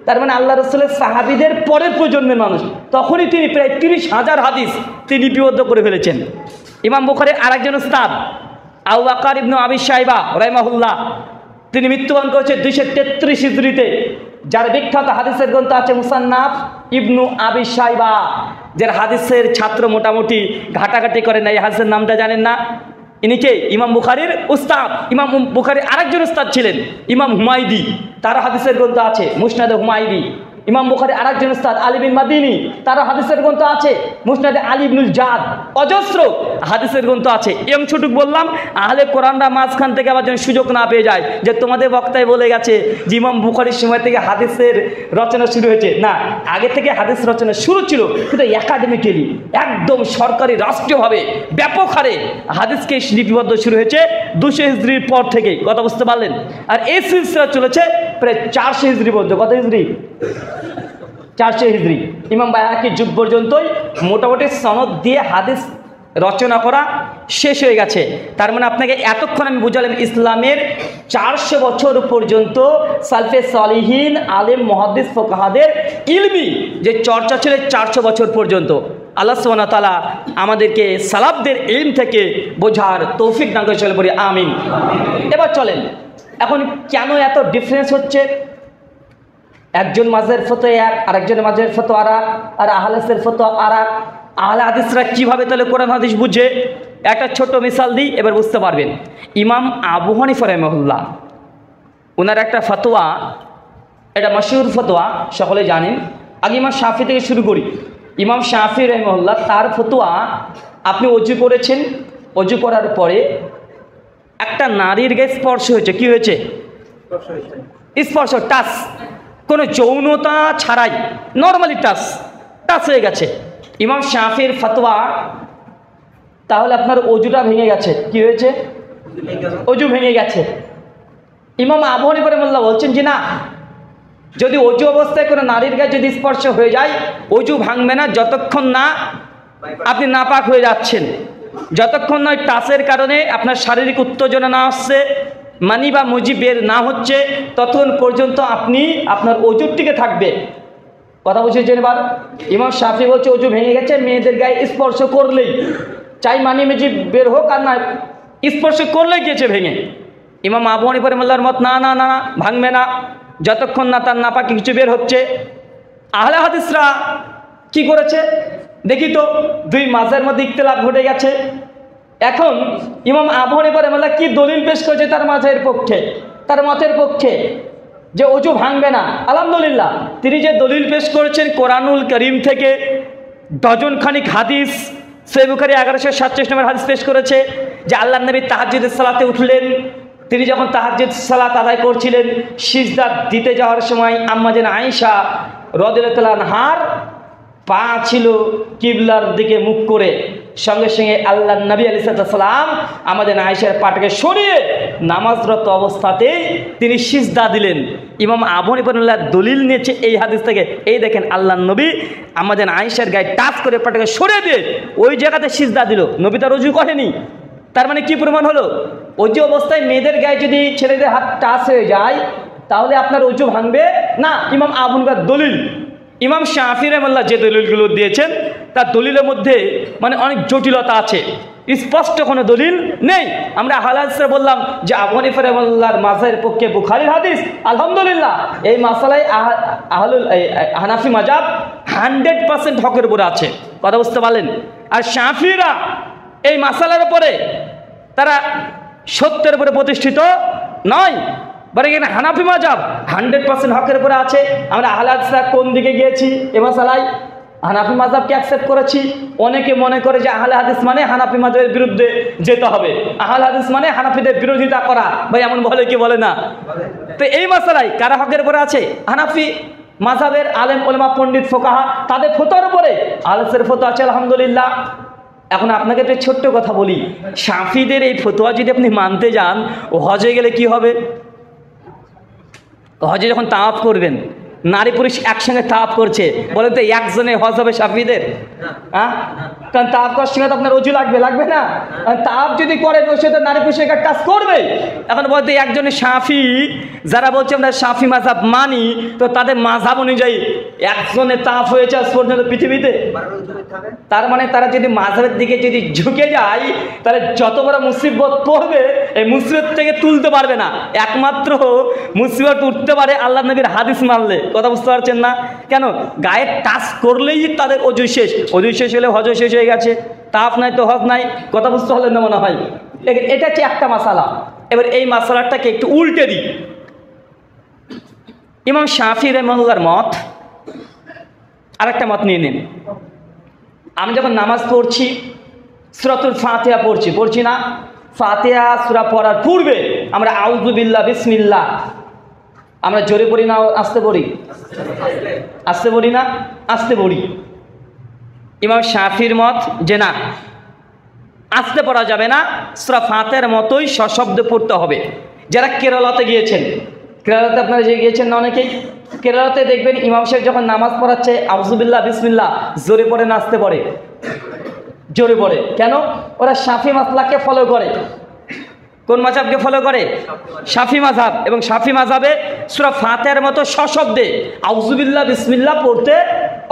তার মানে আল্লাহ রাসূলের সাহাবীদের পরের প্রজন্মের মানুষ। তখনই তিনি প্রায় 30,000 হাদিস তিনি লিপিবদ্ধ করে ফেলেছেন। ইমাম বুখারীর আরেকজন উস্তাদ আবু বকর ইবনে আবি শাইবা রাহিমাহুল্লাহ, তিনি মৃত্যুবরণ করেছেন 233 হিজরিতে। যার বিখ্যাত হাদিসের গ্রন্থ আছে মুসান্নাফ ইবনু আবি শাইবা, যার হাদিসের ছাত্র মোটামুটি ঘাটাঘাটি করেন না, এই হাদিসের নামটা জানেন না। ইনি কে? ইমাম বুখারীর উস্তাদ। ইমাম বুখারীর আরেকজন উস্তাদ ছিলেন ইমাম হুমায়দি, তার হাদিসের গ্রন্থ আছে মুসনাদে হুমায়দি। ইমাম বুখারী আরেকজন উস্তাদ আলী বিন মাদিনী, তার হাদিসের গ্রন্থ আছে মুসনাদে আলী ইবনুল জাদ। অজস্র হাদিসের গ্রন্থ আছে। এম ছোটুক বললাম, আহলে কোরআনরা মাঝখান থেকে আবার যেন সুযোগ না পেয়ে যায় যে তোমাদের বক্তায় বলে গেছে যে ইমাম বুখারীর সময় থেকে হাদিসের রচনা শুরু হয়েছে। না, আগে থেকে হাদিস রচনা শুরু ছিল, কিন্তু একাডেমিক্যালি একদম সরকারি রাষ্ট্রীয়ভাবে ব্যাপক হারে হাদিসকে লিপিবদ্ধ শুরু হয়েছে 200 হিজরির পর থেকে। কথা বুঝতে পারলেন? আর এই সিলসিলা চলেছে প্রায় 400 হিজরি পর্যন্ত। কত হিজরি? 400 হিজরি। ইমাম বাইহাকির যুগ পর্যন্তই মোটামুটি সনদ দিয়ে হাদিস রচনা করা শেষ হয়ে গেছে। তার মানে আপনাকে এতক্ষণ আমি বুঝালাম ইসলামের 400 বছর পর্যন্ত সালফে সালিহিন আলেম মুহাদ্দিস ফুকাহাদের ইলমি যে চর্চা ছিল 400 বছর পর্যন্ত। আল্লাহ সুবহানাহু ওয়া তাআলা আমাদেরকে সালাফদের ইলম থেকে বোঝার তৌফিক দান করে চলে বলি আমিন। এবার চলেন, এখন কেন এত ডিফারেন্স হচ্ছে? একজন মাঝহের ফতোয়া এক, আরেকজনের মাঝহের ফতোয়া আরেক, আর আহলে হাদিসের ফতোয়া আরেক। আহলে হাদিসরা কীভাবে তাহলে কোরআন হাদিস বুঝে? একটা ছোট্ট মিসাল দিই, এবার বুঝতে পারবেন। ইমাম আবু হানিফা রাহিমাহুল্লাহ, ওনার একটা ফতোয়া, এটা মশহুর ফতোয়া, সকলে জানেন। আগে ইমাম শাফি থেকে শুরু করি। ইমাম শাফি রাহিমাহুল্লাহ, তার ফতোয়া, আপনি অজু করেছেন, অজু করার পরে একটা নারীর গায়ে স্পর্শ হয়েছে। কি হয়েছে? স্পর্শ, টাচ, কোনো যৌনতা ছাড়াই নর্মালি টাচ হয়ে গেছে। ইমাম শাফির ফতোয়া, তাহলে আপনার অজুটা ভেঙে গেছে। কি হয়েছে? অজু ভেঙে গেছে। ইমাম আবু হানিফা রাহিমাহুল্লাহ বলছেন যে না, যদি অজু অবস্থায় কোনো নারীর গায়ে যদি স্পর্শ হয়ে যায়, অজু ভাঙবে না যতক্ষণ না আপনি নাপাক হয়ে যাচ্ছেন, যতক্ষণ না টাচের কারণে আপনার শারীরিক উত্তেজনা না আসছে, মানি বা মুজি বের না হচ্ছে, ততক্ষণ পর্যন্ত আপনি আপনার অজুর টিকে থাকবে। কথা বুঝেছেন? এবার ইমাম শাফি বলছে অজু ভেঙে গেছে মেয়েদের গায়ে স্পর্শ করলেই, চাই মানি মুজি বের হোক আর না, স্পর্শ করলেই গিয়েছে ভেঙে। ইমাম আবু হানিফা রাহিমাহুল্লাহর মত না না না না, ভাঙবে না যতক্ষণ না তার নাপাকি কিছু বের হচ্ছে। আহলে হাদিসরা কি করেছে দেখি তো, দুই মাঝহের মধ্যে ইখতিলাফ ঘটে গেছে। এখন ইমাম আবু হানিফা রাহিমাহুল্লাহ কি দলিল পেশ করেছে তার মাঝহের পক্ষে, তার মতের পক্ষে, যে অজু ভাঙবে না? আলহামদুলিল্লাহ, তিনি যে দলিল পেশ করেছেন কোরআনুল করিম থেকে ডজন খানিক হাদিস, সহিহ বুখারী 1147 নম্বর হাদিস পেশ করেছে যে আল্লাহর নবী তাহাজ্জুদের সালাতে উঠলেন, তিনি যখন তাহাজ্জুদ সালাত আদায় করছিলেন, সিজদা দিতে যাওয়ার সময় আম্মা জান আয়েশা রাদিয়াল্লাহু তাআলা আনহার পা ছিল কিবলার দিকে মুখ করে, সঙ্গে সঙ্গে আল্লাহর নবী আলাইহিস সালাম আমাদের আয়েশার পাটাকে সরিয়ে নামাজরত অবস্থাতেই তিনি সিজদা দিলেন। ইমাম আবু হানিফা রাহিমাহুল্লাহ দলিল নিয়েছে এই হাদিস থেকে। এই দেখেন, আল্লাহর নবী আমাদের আয়েশার গায়ে টাচ করে পাটাকে সরিয়ে দিয়ে ওই জায়গাতে সিজদা দিল, নবী তার অজু করেনি। তার মানে কি প্রমাণ হলো? অজু অবস্থায় মেয়েদের গায়ে যদি ছেলেদের হাত টাচ হয়ে যায় তাহলে আপনার অজু ভাঙবে না। ইমাম আবু হানিফার দলিল। ইমাম শাফি রাহিমাহুল্লাহ যে দলিলগুলো দিয়েছেন তার দলিলের মধ্যে মানে অনেক জটিলতা আছে, স্পষ্ট কোনো দলিল নেই। আমরা আহলে হাদিসরা বললাম যে আবু হানিফা রাহিমাহুল্লাহর মাযহাবের পক্ষে বুখারীর হাদিস, আলহামদুলিল্লাহ এই মাসালায় হানাফি মাযহাব 100% হকের উপরে আছে। কথা বুঝতে পারলেন? আর শাফিরা এই মাসালার উপরে তারা সত্যের উপরে প্রতিষ্ঠিত নয়, বরং এখানে হানাফি মাযহাব 100% হকের উপরে আছে। আমরা আহলে হাদিসরা কোন দিকে গিয়েছি এ মাসালায়? হানাফি মাযহাবকে অ্যাকসেপ্ট করেছি। অনেকে মনে করে যে আহলে হাদিস মানে হানাফি মাযহাবের বিরুদ্ধে যেতে হবে, আহলে হাদিস মানে হানাফিদের বিরোধিতা করা। ভাই এমন বলে কি বলে না? তো এই মাসালায় কারা হকের উপরে আছে? হানাফি মাযহাবের আলেম ওলামা পণ্ডিত ফোকাহা, তাদের ফতোয়ার উপরে আহলে হাদিসের ফতোয়া আছে আলহামদুলিল্লাহ। এখন আপনাকে একটা ছোট্ট কথা বলি, শাফিদের এই ফতোয়া যদি আপনি মানতে যান, ও হজে গেলে কি হবে? হজে যখন তাওয়াফ করবেন, নারী পুরুষ একসঙ্গে তাওয়াফ করছে, বলেন তো একজনে হজ হবে শাফিদের? হ্যাঁ, কারণ তাওয়াফ করার সঙ্গে তো আপনার অজু লাগবে না? তাওয়াফ যদি করেন ওই সাথে নারী পুরুষের কাজ করবে। এখন বলতে একজনে শাফি, যারা বলছে আমরা শাফি মাযহাব মানি, তো তাদের মাযহাব অনুযায়ী একজনে তাওয়াফ হয়েছে আজ পর্যন্ত পৃথিবীতে। তার মানে তারা যদি মাযহাবের দিকে যদি ঝুঁকে যায়, তাহলে যত বড় মুসিবত পড়বে এই মুসিবত থেকে তুলতে পারবে না। একমাত্র মুসিবত উঠতে পারে আল্লাহর নবীর হাদিস মানলে। কথা বুঝতে পারছেন না? কেন? গায়ে টাচ করলেই তাদের অজু শেষ, অজু শেষ হলে হজ শেষ হয়ে গেছে, তাওয়াফ নাই তো হজ নাই। কথা বুঝতে হলে না মনে হয়? এটা হচ্ছে একটা মাসালা। এবার এই মাসালাটাকে একটু উল্টে দিই। ইমাম শাফি রাহিমাহুল্লাহর মত, আরেকটা মত নিয়ে নিন। আমি যখন নামাজ পড়ছি, সূরাতুল ফাতিহা পড়ছি না? ফাতিহা সূরা পড়ার পূর্বে আমরা আউযু বিল্লাহ বিসমিল্লাহ আমরা জোরে পড়ি না আস্তে পড়ি? আস্তে পড়ি না? আস্তে পড়ি। ইমাম শাফির মত যে না, আস্তে পড়া যাবে না, সূরা ফাতিহার মতোই সশব্দে পড়তে হবে। যারা কেরালাতে গিয়েছেন, কেরালাতে আপনারা যে গিয়েছেন না অনেকেই, কেরালাতে দেখবেন ইমাম সাহেব যখন নামাজ পড়াচ্ছে আউযু বিল্লাহ বিসমিল্লাহ জোরে পড়ে না আস্তে পড়ে? জোরে পড়ে। কেন? ওরা শাফি মাসলাককে ফলো করে। কোন মাযহাবকে ফলো করে? শাফি মাযহাব। এবং শাফি মাযহাবে সূরা ফাতিহার মতো সশব্দে আউযুবিল্লাহ বিসমিল্লাহ পড়তে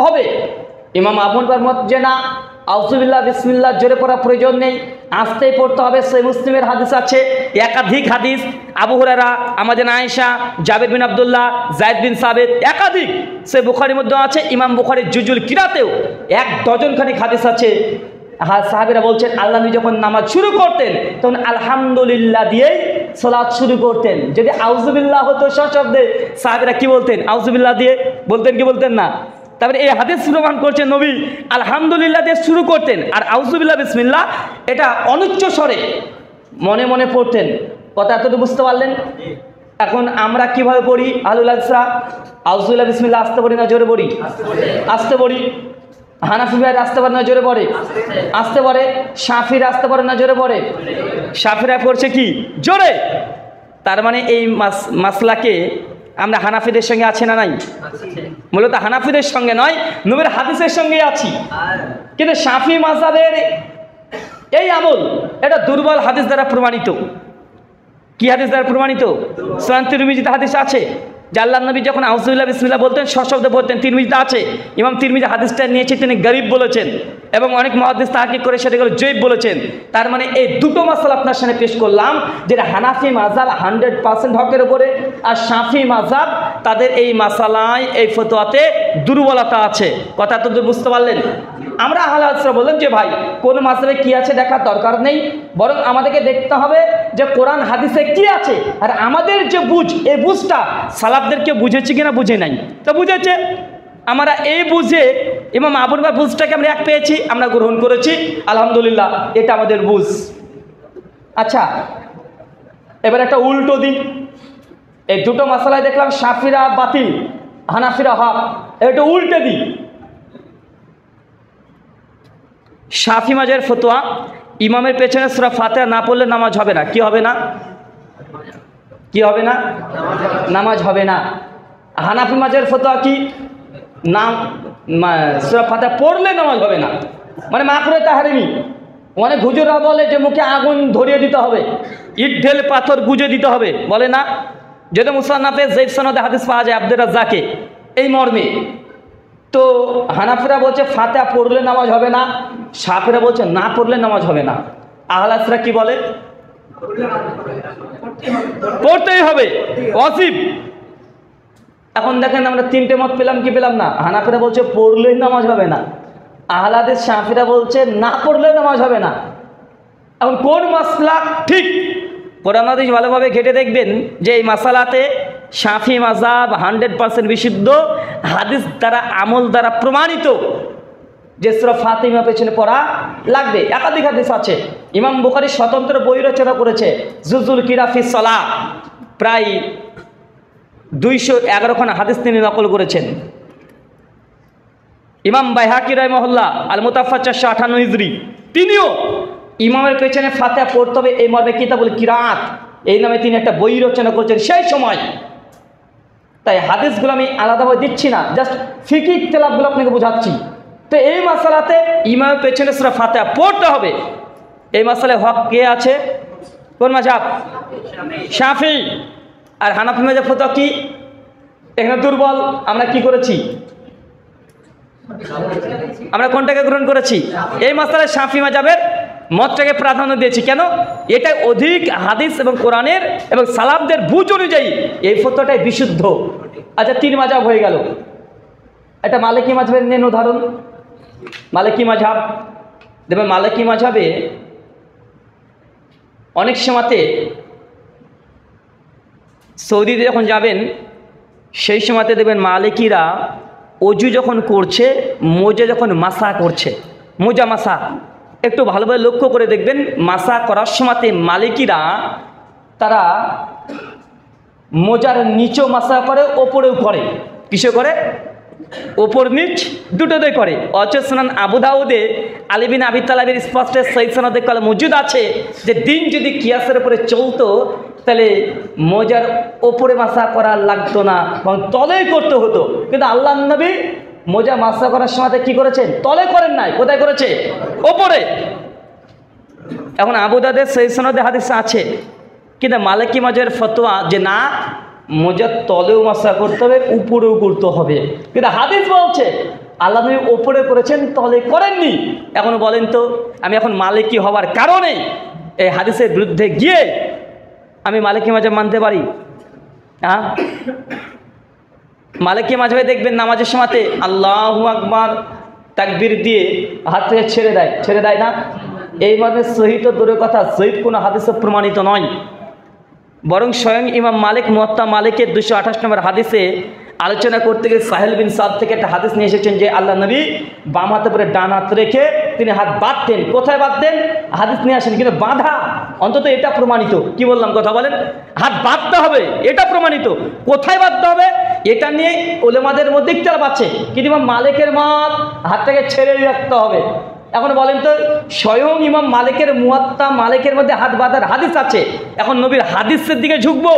হবে। ইমাম আবু হানিফার মত যে না, আউযুবিল্লাহ বিসমিল্লাহ জোরে পড়া প্রয়োজন নেই, আস্তেই পড়তে হবে। সহিহ মুসলিমের হাদিস আছে, একাধিক হাদিস, আবু হুরায়রা, আমাদের আয়েশা, জাবের বিন আব্দুল্লাহ, যায়েদ বিন সাবিত, একাধিক। সে বুখারীর মধ্যে আছে, ইমাম বুখারীর জুজুল কিরাতেও 1 ডজনখানিক হাদিস আছে। সাহাবীরা বলছেন আল্লাহ নবী যখন নামাজ শুরু করতেন তখন আলহামদুলিল্লাহ দিয়েই সালাত শুরু করতেন। যদি আউযুবিল্লাহ হতো সশব্দে, সাহাবীরা কি বলতেন? আউযুবিল্লাহ দিয়ে বলতেন কি বলতেন না? তারপরে এই হাদিস প্রমাণ করছেন নবী আলহামদুলিল্লাহ দিয়ে শুরু করতেন, আর আউযুবিল্লাহ বিসমিল্লাহ এটা অনুচ্চ স্বরে মনে মনে পড়তেন। কথা এতটুকু বুঝতে পারলেন? এখন আমরা কিভাবে পড়ি? আহলুল হাদিসরা আউযুবিল্লাহ বিসমিল্লাহ আস্তে পড়ি না জোরে পড়ি? আস্তে পড়ি। হানাফি ভাইরা আসতে পারে না জোরে পড়ে? আসতে পারে। শাফিরা আসতে পারে না জোরে পড়ে? শাফিরা পড়ছে কি? জোরে। তার মানে এই মাসলাকে আমরা হানাফিদের সঙ্গে আছি না নাই? মূলত হানাফিদের সঙ্গে নয়, নবীর হাদিসের সঙ্গে আছি। কিন্তু শাফি মাযহাবের এই আমল এটা দুর্বল হাদিস দ্বারা প্রমাণিত। কি হাদিস দ্বারা প্রমাণিত? সুনান তিরমিজিতে হাদিস আছে যে আল্লাহর নবী যখন আউযুবিল্লাহ বিসমিল্লাহ বলতেন সশব্দে বলতেন। তিরমিজিতে আছে, ইমাম তিরমিজি হাদিসটা নিয়েছে, তিনি গরীব বলেছেন এবং অনেক মুহাদ্দিস তাহকিক করে সেটাকে জয়ীফ বলেছেন। তার মানে এই দুটো মাসলা আপনার সামনে পেশ করলাম, যেটা হানাফি মাযহাব 100% হকের উপরে, আর শাফি মাযহাব তাদের এই মাসালায় এই ফতোয়াতে দুর্বলতা আছে। কথা তো বুঝতে পারলেন? আমরা আহলে হাদিসরা বললেন যে ভাই কোন মাযহাবে কি আছে দেখার দরকার নেই, বরং আমাদেরকে দেখতে হবে যে কোরআন হাদিসে কি আছে, আর আমাদের যে বুঝ, এই বুঝটা সালাফদেরকে বুঝেছে কিনা বুঝে নাই। তো বুঝেছে, আমরা এই বুঝে ইমাম আবু হানিফার বুঝটাকে আমরা এক পেয়েছি, আমরা গ্রহণ করেছি, আলহামদুলিল্লাহ, এটা আমাদের বুঝ। আচ্ছা, এবার একটা উল্টো দিক। এই দুটো মাসালায় দেখলাম শাফিরা বাতিল, হানাফিরা হক। এটা উল্টে দিই। শাফি মাযহাবের ফতোয়া, ইমামের পেছনে সূরা ফাতিহা না পড়লে নামাজ হবে না। কি হবে না? কি হবে না? নামাজ হবে না। হানাফি মাযহাবের ফতোয়া কি? সূরা ফাতিহা পড়লে নামাজ হবে না, মানে মাকরুহে তাহরিমি। অনেক হুজুররা বলে যে মুখে আগুন ধরিয়ে দিতে হবে, ইট ঢেলে পাথর গুজে দিতে হবে, বলে না? যদি মুসান্নাফে যায়িফ সনদে হাদিস পাওয়া যায় আব্দুর রাজ্জাকে এই মর্মে। তো হানাফিরা বলছে ফাতিহা পড়লে নামাজ হবে না, শাফিরা বলছে না পড়লে নামাজ হবে না। আহলে হাদিসরা কি বলে? পড়তেই হবে, ওয়াজিব। এখন দেখেন আমরা তিনটে মত পেলাম কি পেলাম না? হানাফিরা বলছে পড়লেই নামাজ হবে না, আহলে হাদিস শাফিরা বলছে না পড়লে নামাজ হবে না। এখন কোন মাসলাক ঠিক? কোরআন হাদিস ভালোভাবে ঘেটে দেখবেন যে এই মাসালাতে শাফি মাযহাব 100% বিশুদ্ধ, হাদিস দ্বারা আমল দ্বারা প্রমাণিত যে সূরা ফাতিহা পেছনে পড়া লাগবে। একাধিক হাদিস আছে। ইমাম বুখারী স্বতন্ত্র বই রচনা করেছে, জুজুল কিরা ফি সালাহ, প্রায় 211 খানা হাদিস তিনি নকল করেছেন। ইমাম বাইহাকি রাহিমাহুল্লাহ আল মুতাফা 458 হিজরি, তিনিও ইমামের পেছনে ফাতিহা পড়তে হবে এই মর্মে কিতাবুল কিরাত এই নামে তিনি একটা বই রচনা করেছেন সেই সময়। তাই হাদিসগুলো আমি আলাদাভাবে দিচ্ছি না, জাস্ট ফিকহি ইখতিলাফগুলো আপনাকে বোঝাচ্ছি। তো এই মাসালাতে ইমামের পেছনে সূরা ফাতিহা পড়তে হবে। এই মাসালায় হক কে আছে? কোন মাযহাব? শাফি। আর হানাফি মাযহাব ফতোয়া কি? এখানে দুর্বল। আমরা কি করেছি? আমরা কোনটাকে গ্রহণ করেছি? এই মাসালায় শাফি মাযহাবের মতটাকে প্রাধান্য দিয়েছি। কেন? এটা অধিক হাদিস এবং কোরআনের এবং সালাফদের বুঝ অনুযায়ী এই ফতোয়াটাই বিশুদ্ধ। আচ্ছা, 3 মাযহাব হয়ে গেল। এটা মালিকি মাযহাবের নেন উদাহরণ। মালিকি মাযহাব দেখবেন, মালিকি মাযহাবে অনেক সময়তে সৌদিতে যখন যাবেন সেই সময়তে দেখবেন মালিকিরা অজু যখন করছে, মোজা যখন মাসা করছে, মোজা মাসা, একটু ভালোভাবে লক্ষ্য করে দেখবেন মাসা করার সময়তে মালিকিরা তারা মোজার নিচেও মাসা করে, ওপরেও করে। কিসে করে? ওপর নিচ দুটোতে করে। অথচ সুনান আবু দাউদে আলী বিন আবি তালিবের স্পষ্ট সহিহ সনদে কল মজুদ আছে যে দিন যদি কিয়াসের উপরে চলতো তাহলে মোজার ওপরে মাসা করা লাগতো না, তলেই করতে হতো। কিন্তু আল্লাহর নবী মোজা মাসা করার সময় কি করেছেন? তলে করেন নাই, কোথায় করেছে? ওপরে। এখন আবু দাউদের সহিহ সনদে হাদিস আছে, কিন্তু মালিকি মাযহাবের ফতোয়া যে না, মোজার তলেও মাসা করতে হবে, উপরেও করতে হবে। কিন্তু হাদিস বলছে আল্লাহ নবী ওপরে করেছেন, তলে করেননি। এখন বলেন তো, আমি এখন মালিকি হওয়ার কারণে এই হাদিসের বিরুদ্ধে গিয়ে আমি মালিকি মাযহাব মানতে পারি? হ্যাঁ, মালিকি মাযহাবে দেখবেন নামাজের সময়তে আল্লাহু আকবার তাকবীর দিয়ে হাত থেকে ছেড়ে দেয় না? এই মানে সহিহ তো দূরের কথা, সহিহ কোনো হাদিসে প্রমাণিত নয়। বরং স্বয়ং ইমাম মালিক মুয়াত্তা মালিকের 228 নম্বর হাদিসে আলোচনা করতে গিয়ে সাহেল বিন সাদ থেকে একটা হাদিস নিয়ে এসেছেন যে আল্লাহ নবী বাম হাতে পরে ডান হাত রেখে তিনি হাত বাঁধতেন। কোথায় বাঁধতেন? হাদিস নিয়ে আসেন, কিন্তু বাঁধা অন্তত এটা প্রমাণিত। কি বললাম, কথা বলেন? হাত বাঁধতে হবে, এটা প্রমাণিত। কোথায় বাঁধতে হবে এটা নিয়ে উলেমাদের মধ্যে ইখতিলাফ আছে, কিন্তু ইমাম মালিকের মত হাতটাকে ছেড়ে রাখতে হবে। এখন বলেন তো, স্বয়ং ইমাম মালিকের মুয়াত্তা মালিকের মধ্যে হাত বাঁধার হাদিস আছে, এখন নবীর হাদিসের দিকে ঝুঁকবো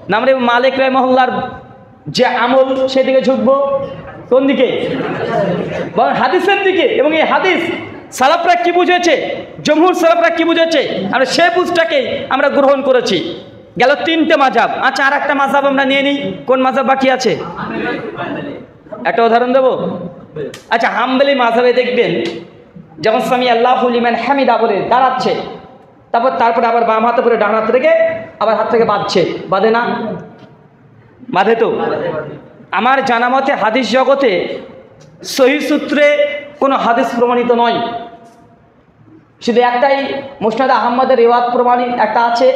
না আমরা মালিক রাহিমাহুল্লাহর যে আমল সেদিকে ঝুঁকবো? কোন দিকে? হাদিসের দিকে। এবং এই হাদিস সালাফরা কি বুঝেছে, জমহুর সালাফরা কি বুঝেছে, আমরা সেই বুঝটাকেই আমরা গ্রহণ করেছি। গেল 3টে মাযহাব। আচ্ছা, আর একটা মাযহাব আমরা নিয়ে নিই। কোন মাযহাব বাকি আছে? একটা উদাহরণ দেবো। আচ্ছা, হাম্বলি মাযহাবে দেখবেন যেমন সামি আল্লাহু লিমান হামিদা বলে দাঁড়াচ্ছে, তারপরে আবার বাম হাতে পরে ডান হাত রেখে আবার হাত থেকে বাঁধছে, বাঁধে না? বাঁধে তো। আমার জানা মতে হাদিস জগতে সহিহ সূত্রে কোনো হাদিস প্রমাণিত নয়, শুধু একটাই মুসনাদ আহমদের রিওয়ায়াত প্রমাণিত একটা আছে।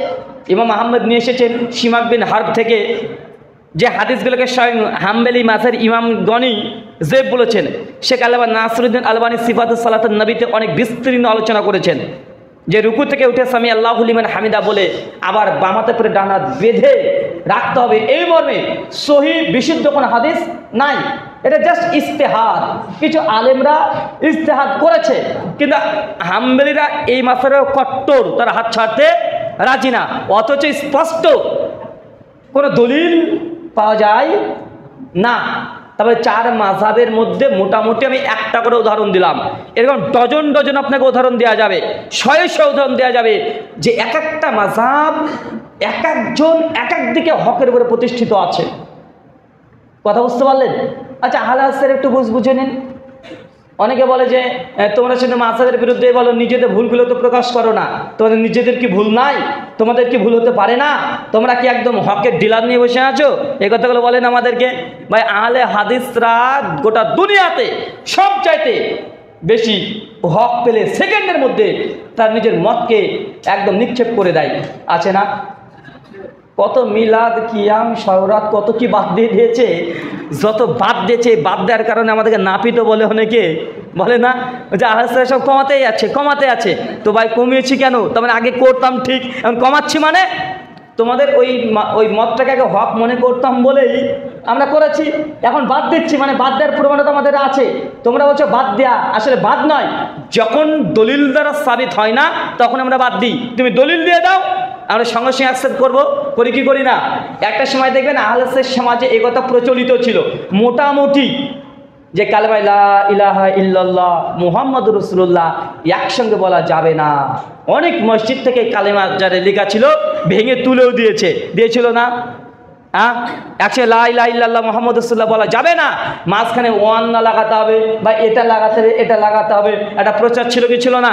ইমাম আহমদ নিয়ে এসেছেন সিমাক বিন হারব থেকে, যে হাদিসগুলোকে স্বয়ং হাম্বলি মাযহাবের ইমামগণই জেব বলেছেন। শেখ আল্লামা নাসিরুদ্দিন আলবানী সিফাতুস সালাতুন নবীতে অনেক বিস্তীর্ণ আলোচনা করেছেন, যে রুকু থেকে উঠে সামি আল্লাহু লিমান হামিদা বলে আবার বাম হাতে করে ডান হাত বেঁধে রাখতে হবে, এই মর্মে সহিহ বিশুদ্ধ কোনো হাদিস নাই। এটা জাস্ট ইজতিহাদ, কিছু আলেমরা ইজতিহাদ করেছে, কিন্তু হাম্বলিরা এই মাসআলায় কট্টর, তারা হাত ছাড়তে রাজি না। অথচ স্পষ্ট কোনো দলিল পাওয়া যায় না। তারপরে 4 মাযহাবের মধ্যে মোটামুটি আমি একটা করে উদাহরণ দিলাম, এরকম ডজন ডজন আপনাকে উদাহরণ দেওয়া যাবে, শয়ে উদাহরণ দেওয়া যাবে, যে এক একটা মাযহাব এক একজন এক এক দিকে হকের উপরে প্রতিষ্ঠিত আছে। কথা বুঝতে পারলেন? আচ্ছা, আহলে হাদিসের একটু বুঝে নিন। অনেকে বলে যে তোমরা শুধু মাযহাবের বিরুদ্ধে বলো, নিজেদের ভুলগুলো তো প্রকাশ করো না, তোমাদের নিজেদের কি ভুল নাই? তোমাদের কি ভুল হতে পারে না? তোমরা কি একদম হকের ডিলার নিয়ে বসে আছো? এই কথাগুলো বলেন আমাদেরকে। ভাই, আহলে হাদিসরা গোটা দুনিয়াতে সবচাইতে বেশি হক পেলে সেকেন্ডের মধ্যে তার নিজের মতকে একদম নিক্ষেপ করে দেয়, আছে না? কত মিলাদ, কিয়াম, শওরাত, কত কি বাদ দিয়ে দিয়েছে। যত বাদ দিয়েছে, বাদ দেওয়ার কারণে আমাদেরকে নাপিত বলে, অনেকে বলে না যে আহলে সব কমাতে আছে। তো ভাই, কমিয়েছি কেন? তার আগে করতাম ঠিক, এখন কমাচ্ছি মানে? তোমাদের ওই মতটাকে আগে হক মনে করতাম বলেই আমরা করেছি, এখন বাদ দিচ্ছি, মানে বাদ দেওয়ার প্রবণতা আমাদের আছে। তোমরা বলছো বাদ দেয়া, আসলে বাদ নয়, যখন দলিল দ্বারা সাবিত হয় না তখন আমরা বাদ দিই। তুমি দলিল দিয়ে দাও, আমরা সঙ্গে সঙ্গে অ্যাকসেপ্ট করবো, করি কি করি না? একটা সময় দেখবেন আহলে হাদিস সমাজে এই কথা প্রচলিত ছিল মোটামুটি, যে কালেমা লা ইলাহা ইল্লাল্লাহ মুহাম্মাদুর রাসূলুল্লাহ একসঙ্গে বলা যাবে না। অনেক মসজিদ থেকে কালেমা যারা লেখা ছিল ভেঙে তুলেও দিয়েছিল না? হ্যাঁ, একসঙ্গে লা ইলাহা ইল্লাল্লাহ মুহাম্মাদুর রাসূলুল্লাহ বলা যাবে না, মাঝখানে ওয়ান না লাগাতে হবে বা এটা লাগাতে হবে, একটা প্রচার ছিল কি ছিল না?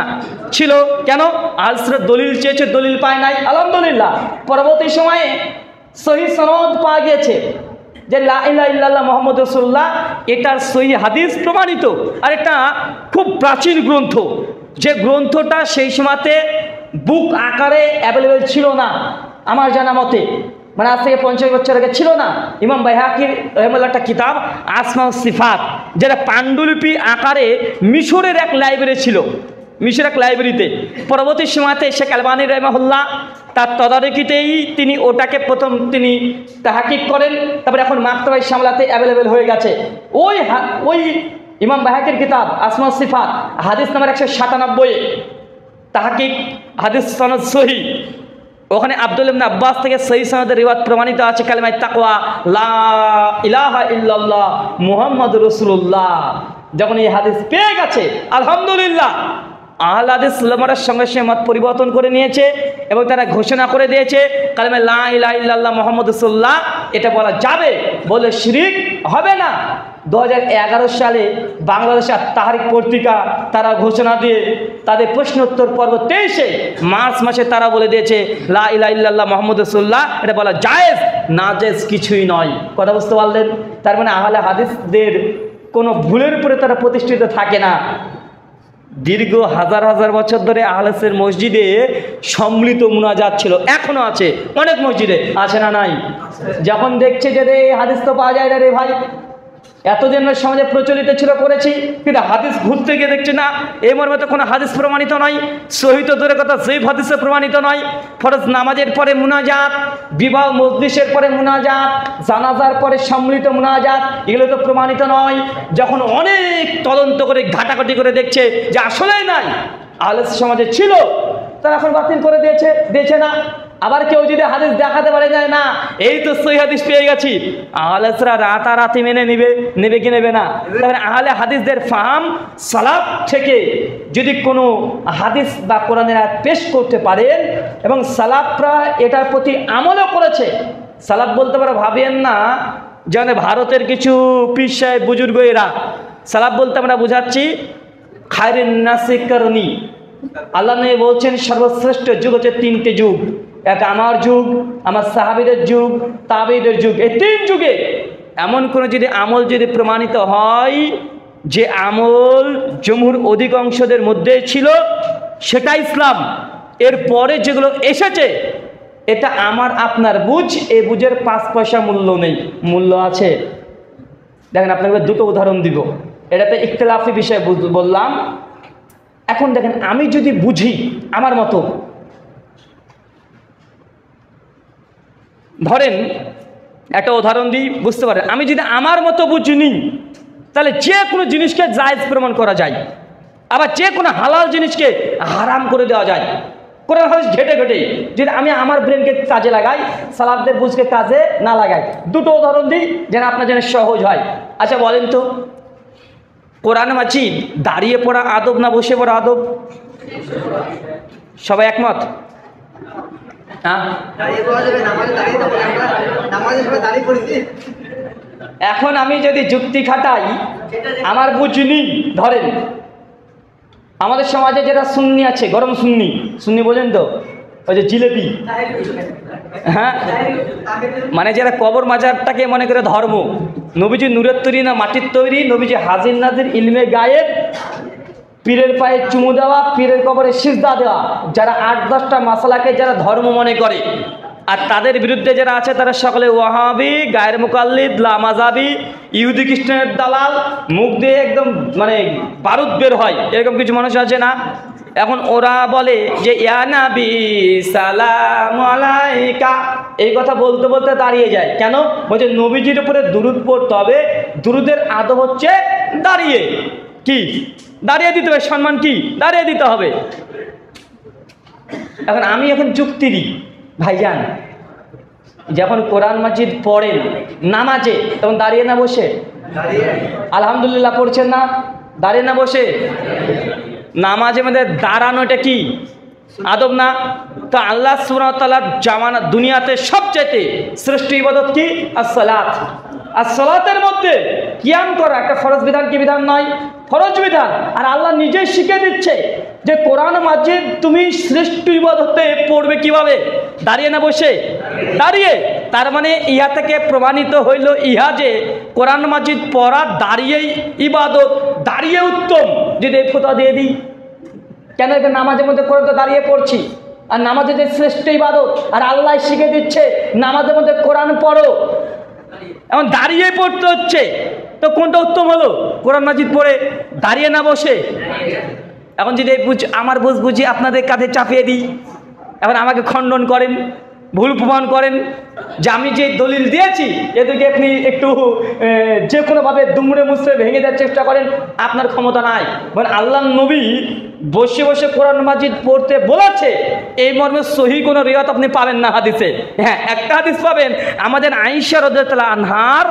ছিল। কেন? আহলে হাদিসরা দলিল চেয়েছে, দলিল পায় নাই, আলহামদুলিল্লাহ পরবর্তী সময়ে সহিহ সনদ পাওয়া গিয়েছে যে লা ইলাহা ইল্লাল্লাহ মুহাম্মাদুর রাসূলুল্লাহ, এটার সহিহ হাদিস প্রমাণিত। আর এটা খুব প্রাচীন গ্রন্থ, যে গ্রন্থটা সেই সময়তে বুক আকারে অ্যাভেলেবেল ছিল না আমার জানা মতে, মানে আজ থেকে 50 বছর আগে ছিল না। ইমাম বাইহাকির রহিমাহুল্লাহ একটা কিতাব আসমা ও সিফাত, যেটা পাণ্ডুলিপি আকারে মিশরের এক লাইব্রেরি ছিল, মিশরের এক লাইব্রেরিতে। পরবর্তী সময়তে শেখ আলবানী রহিমাহুল্লাহ তার তদারকিতেই তিনি ওটাকে প্রথম তিনি তাহকিক করেন, তারপরে এখন মাকতাবায়ে শামলাতে অ্যাভেলেবেল হয়ে গেছে। ওই ইমাম বাইহাকির কিতাব আসমা ও সিফাত হাদিস নাম্বার 197 তাহকিক, হাদিস সনদ সহিহ, ওখানে আব্দুল্লাহ ইবনে আব্বাস থেকে সহিহ সনদে রিওয়ায়াত প্রমাণিত আছে কালিমায়ে তাকওয়া লা ইলাহা ইল্লাল্লাহ মুহাম্মাদুর রাসূলুল্লাহ। যখন এই হাদিস পেয়ে গেছে আলহামদুলিল্লাহ, আহলে হাদিস উলামার সঙ্গে সঙ্গে মত পরিবর্তন করে নিয়েছে এবং তারা ঘোষণা করে দিয়েছে কালিমা লা ইলাহা ইল্লাল্লাহ মুহাম্মাদুর রাসূলুল্লাহ এটা বলা যাবে, বলে শিরক হবে না। 2011 সালে বাংলাদেশের তাহরিক পত্রিকা তারা ঘোষণা দিয়ে তাদের প্রশ্নোত্তর পর্ব 23 মার্চ মাসে তারা বলে দিয়েছে লা ইলাহা ইল্লাল্লাহ মুহাম্মাদুর রাসূলুল্লাহ এটা বলা জায়েজ, না জায়েজ কিছুই নয়। কথা বুঝতে পারলেন? তার মানে আহলে হাদিসদের কোনো ভুলের উপরে তারা প্রতিষ্ঠিত থাকে না। দীর্ঘ হাজার হাজার বছর ধরে আহলে হাদিসের মসজিদে সম্মিলিত মুনাজাত ছিল, এখনো আছে, অনেক মসজিদে আছে না নাই? যখন দেখছে যে রে হাদিস তো পাওয়া যায় না রে ভাই, এতদিন সমাজে প্রচলিত ছিল করেছি, কিন্তু হাদিস ঘুরতে গিয়ে দেখছে না এই মর্মে তো কোনো হাদিস প্রমাণিত নয়, সহিহ দূরের কথা জয়ীফ হাদিসে প্রমাণিত নয়। ফরজ নামাজের পরে মুনাজাত, বিবাহ মজলিসের পরে মুনাজাত, জানাজার পরে সম্মিলিত মুনাজাত, এগুলো তো প্রমাণিত নয়। যখন অনেক তদন্ত করে ঘাটাঘাটি করে দেখছে যে আসলেই নাই, আহলে হাদিস সমাজে ছিল, তারা এখন বাতিল করে দিয়েছে না। আবার কেউ যদি হাদিস দেখাতে পারে যায় না এই তো সহিহ হাদিস পেয়ে গেছি, আহলে হাদিসরা রাতারাতি মেনে নেবে কি নেবে না? তাহলে আহলে হাদিসদের ফাহাম সালাফ থেকে যদি কোনো হাদিস বা কোরআনের আয়াত পেশ করতে পারেন এবং সালাফরা এটার প্রতি আমলও করেছে, সালাফ বলতে পারে ভাবেন না যেন ভারতের কিছু পীর সাহেব বুজুর্গ এরা, সালাফ বলতে আমরা বুঝাচ্ছি খায়রুন নাসি করনি। আল্লাহ নবী বলছেন সর্বশ্রেষ্ঠ যুগ হচ্ছে 3টে যুগ, এক আমার যুগ, আমার সাহাবীদের যুগ, তাবেঈদের যুগ। এই 3 যুগে এমন কোনো যদি আমল যদি প্রমাণিত হয় যে আমল জমহুর অধিকাংশদের মধ্যে ছিল সেটা ইসলাম, এরপরে যেগুলো এসেছে এটা আমার আপনার বুঝ, এই বুঝের 5 পয়সা মূল্য নেই, মূল্য আছে। দেখেন আপনাকে 2টো উদাহরণ দিব, এটাতে ইখতিলাফি বিষয় বললাম। এখন দেখেন আমি যদি বুঝি আমার মতো, ধরেন একটা উদাহরণ দিই বুঝতে পারেন, আমি যদি আমার মতো বুঝিনি তাহলে যে কোনো জিনিসকে জায়েজ প্রমাণ করা যায়, আবার যে কোনো হালাল জিনিসকে হারাম করে দেওয়া যায়। কোরআন হাদিস ঘেটে ঘেটে যদি আমি আমার ব্রেনকে কাজে লাগাই, সালাফদের বুঝকে কাজে না লাগাই। 2টো উদাহরণ দিই যেন আপনার জন্য সহজ হয়। আচ্ছা বলেন তো, কোরআন মাজিদ দাঁড়িয়ে পড়া আদব না বসে পড়া আদব? সবাই একমত? এখন আমি যদি যুক্তি খাটাই, আমার বুঝনি, ধরেন আমাদের সমাজে যারা সুন্নি আছে, গরম সুন্নি বোঝেন তো, ওই যে জিলেপি, হ্যাঁ, মানে যারা কবর মাজারটাকে মনে করে ধর্ম, নবীজি নূরের তৈরি না মাটির তৈরি, নবীজি হাজির নাজির ইলমে গায়েব, পীরের পায়ে চুমু দেওয়া, পীরের কবরে সিজদা দেওয়া, যারা 8-10টা মাসালাকে যারা ধর্ম মনে করে, আর তাদের বিরুদ্ধে যারা আছে তারা সকলে ওয়াহাবি, গায়ের মুকাল্লিদ, লামাজাবি, ইহুদি খ্রিস্টানের দালাল, মুখ দিয়ে একদম মানে বারুদ বের হয়, এরকম কিছু মানুষ আছে না? এখন ওরা বলে যে ইয়া নবী সালাম আলাইকা, এই কথা বলতে বলতে দাঁড়িয়ে যায়। কেন? বলছে নবীজির উপরে দুরূদ পড়তে হবে, দুরূদের আদব হচ্ছে দাঁড়িয়ে, কি দাঁড়িয়ে দিতে হবে, সম্মান কি দাঁড়িয়ে দিতে হবে। এখন আমি যুক্তি দিই, ভাইজান যখন কোরআন মাজিদ পড়েন নামাজে তখন দাঁড়িয়ে না বসে? আলহামদুলিল্লাহ পড়ছেন না? দাঁড়িয়ে না বসে? নামাজের মধ্যে দাঁড়ানো এটা কি আদব না? তো আল্লাহ সুবহানাহু ওয়া তাআলার জামানা দুনিয়াতে সবচেয়ে শ্রেষ্ঠ ইবাদত কি? as-সালাত। আর সালাতের মধ্যে কিয়াম করা একটা ফরজ বিধান, কি বিধান নয়? ফরজ বিধান। আর আল্লাহ নিজেই শিখিয়ে দিচ্ছে যে কোরআন মাজিদ তুমি শ্রেষ্ঠ ইবাদতে পড়বে কিভাবে? দাঁড়িয়ে না বসে? দাঁড়িয়ে। তার মানে ইহা থেকে প্রমাণিত হইল ইহা যে কোরআন মাজিদ পড়া দাঁড়িয়েই ইবাদত, দাঁড়িয়ে উত্তম। যদি এই ফতোয়া দিয়ে দিই, কেন এটা নামাজের মধ্যে করে তো দাঁড়িয়ে পড়ছি, আর নামাজের যে শ্রেষ্ঠ ইবাদত, আর আল্লাহ শিখে দিচ্ছে নামাজের মধ্যে কোরআন পড়ো, এখন দাঁড়িয়ে পড়তে হচ্ছে, তো কোনটা উত্তম হলো? কোরআন মাজিদ পড়ে দাঁড়িয়ে না বসে? এখন যদি আমার বুঝ বুঝি আপনাদের কাঁধে চাপিয়ে দিই, এখন আমাকে খণ্ডন করেন, ভুল প্রমাণ করেন যে আমি যে দলিল দিয়েছি এদিকে আপনি একটু যে কোনোভাবে দুমড়ে মুচড়ে ভেঙে দেওয়ার চেষ্টা করেন, আপনার ক্ষমতা নাই। মানে আল্লাহ নবী বসে বসে কোরআন মাজিদ পড়তে বলেছে, এই মর্মে সহি কোনো রিওয়ায়াত আপনি পাবেন না হাদিসে। হ্যাঁ, একটা হাদিস পাবেন, আমাদের আয়েশা রাদিয়াল্লাহু আনহার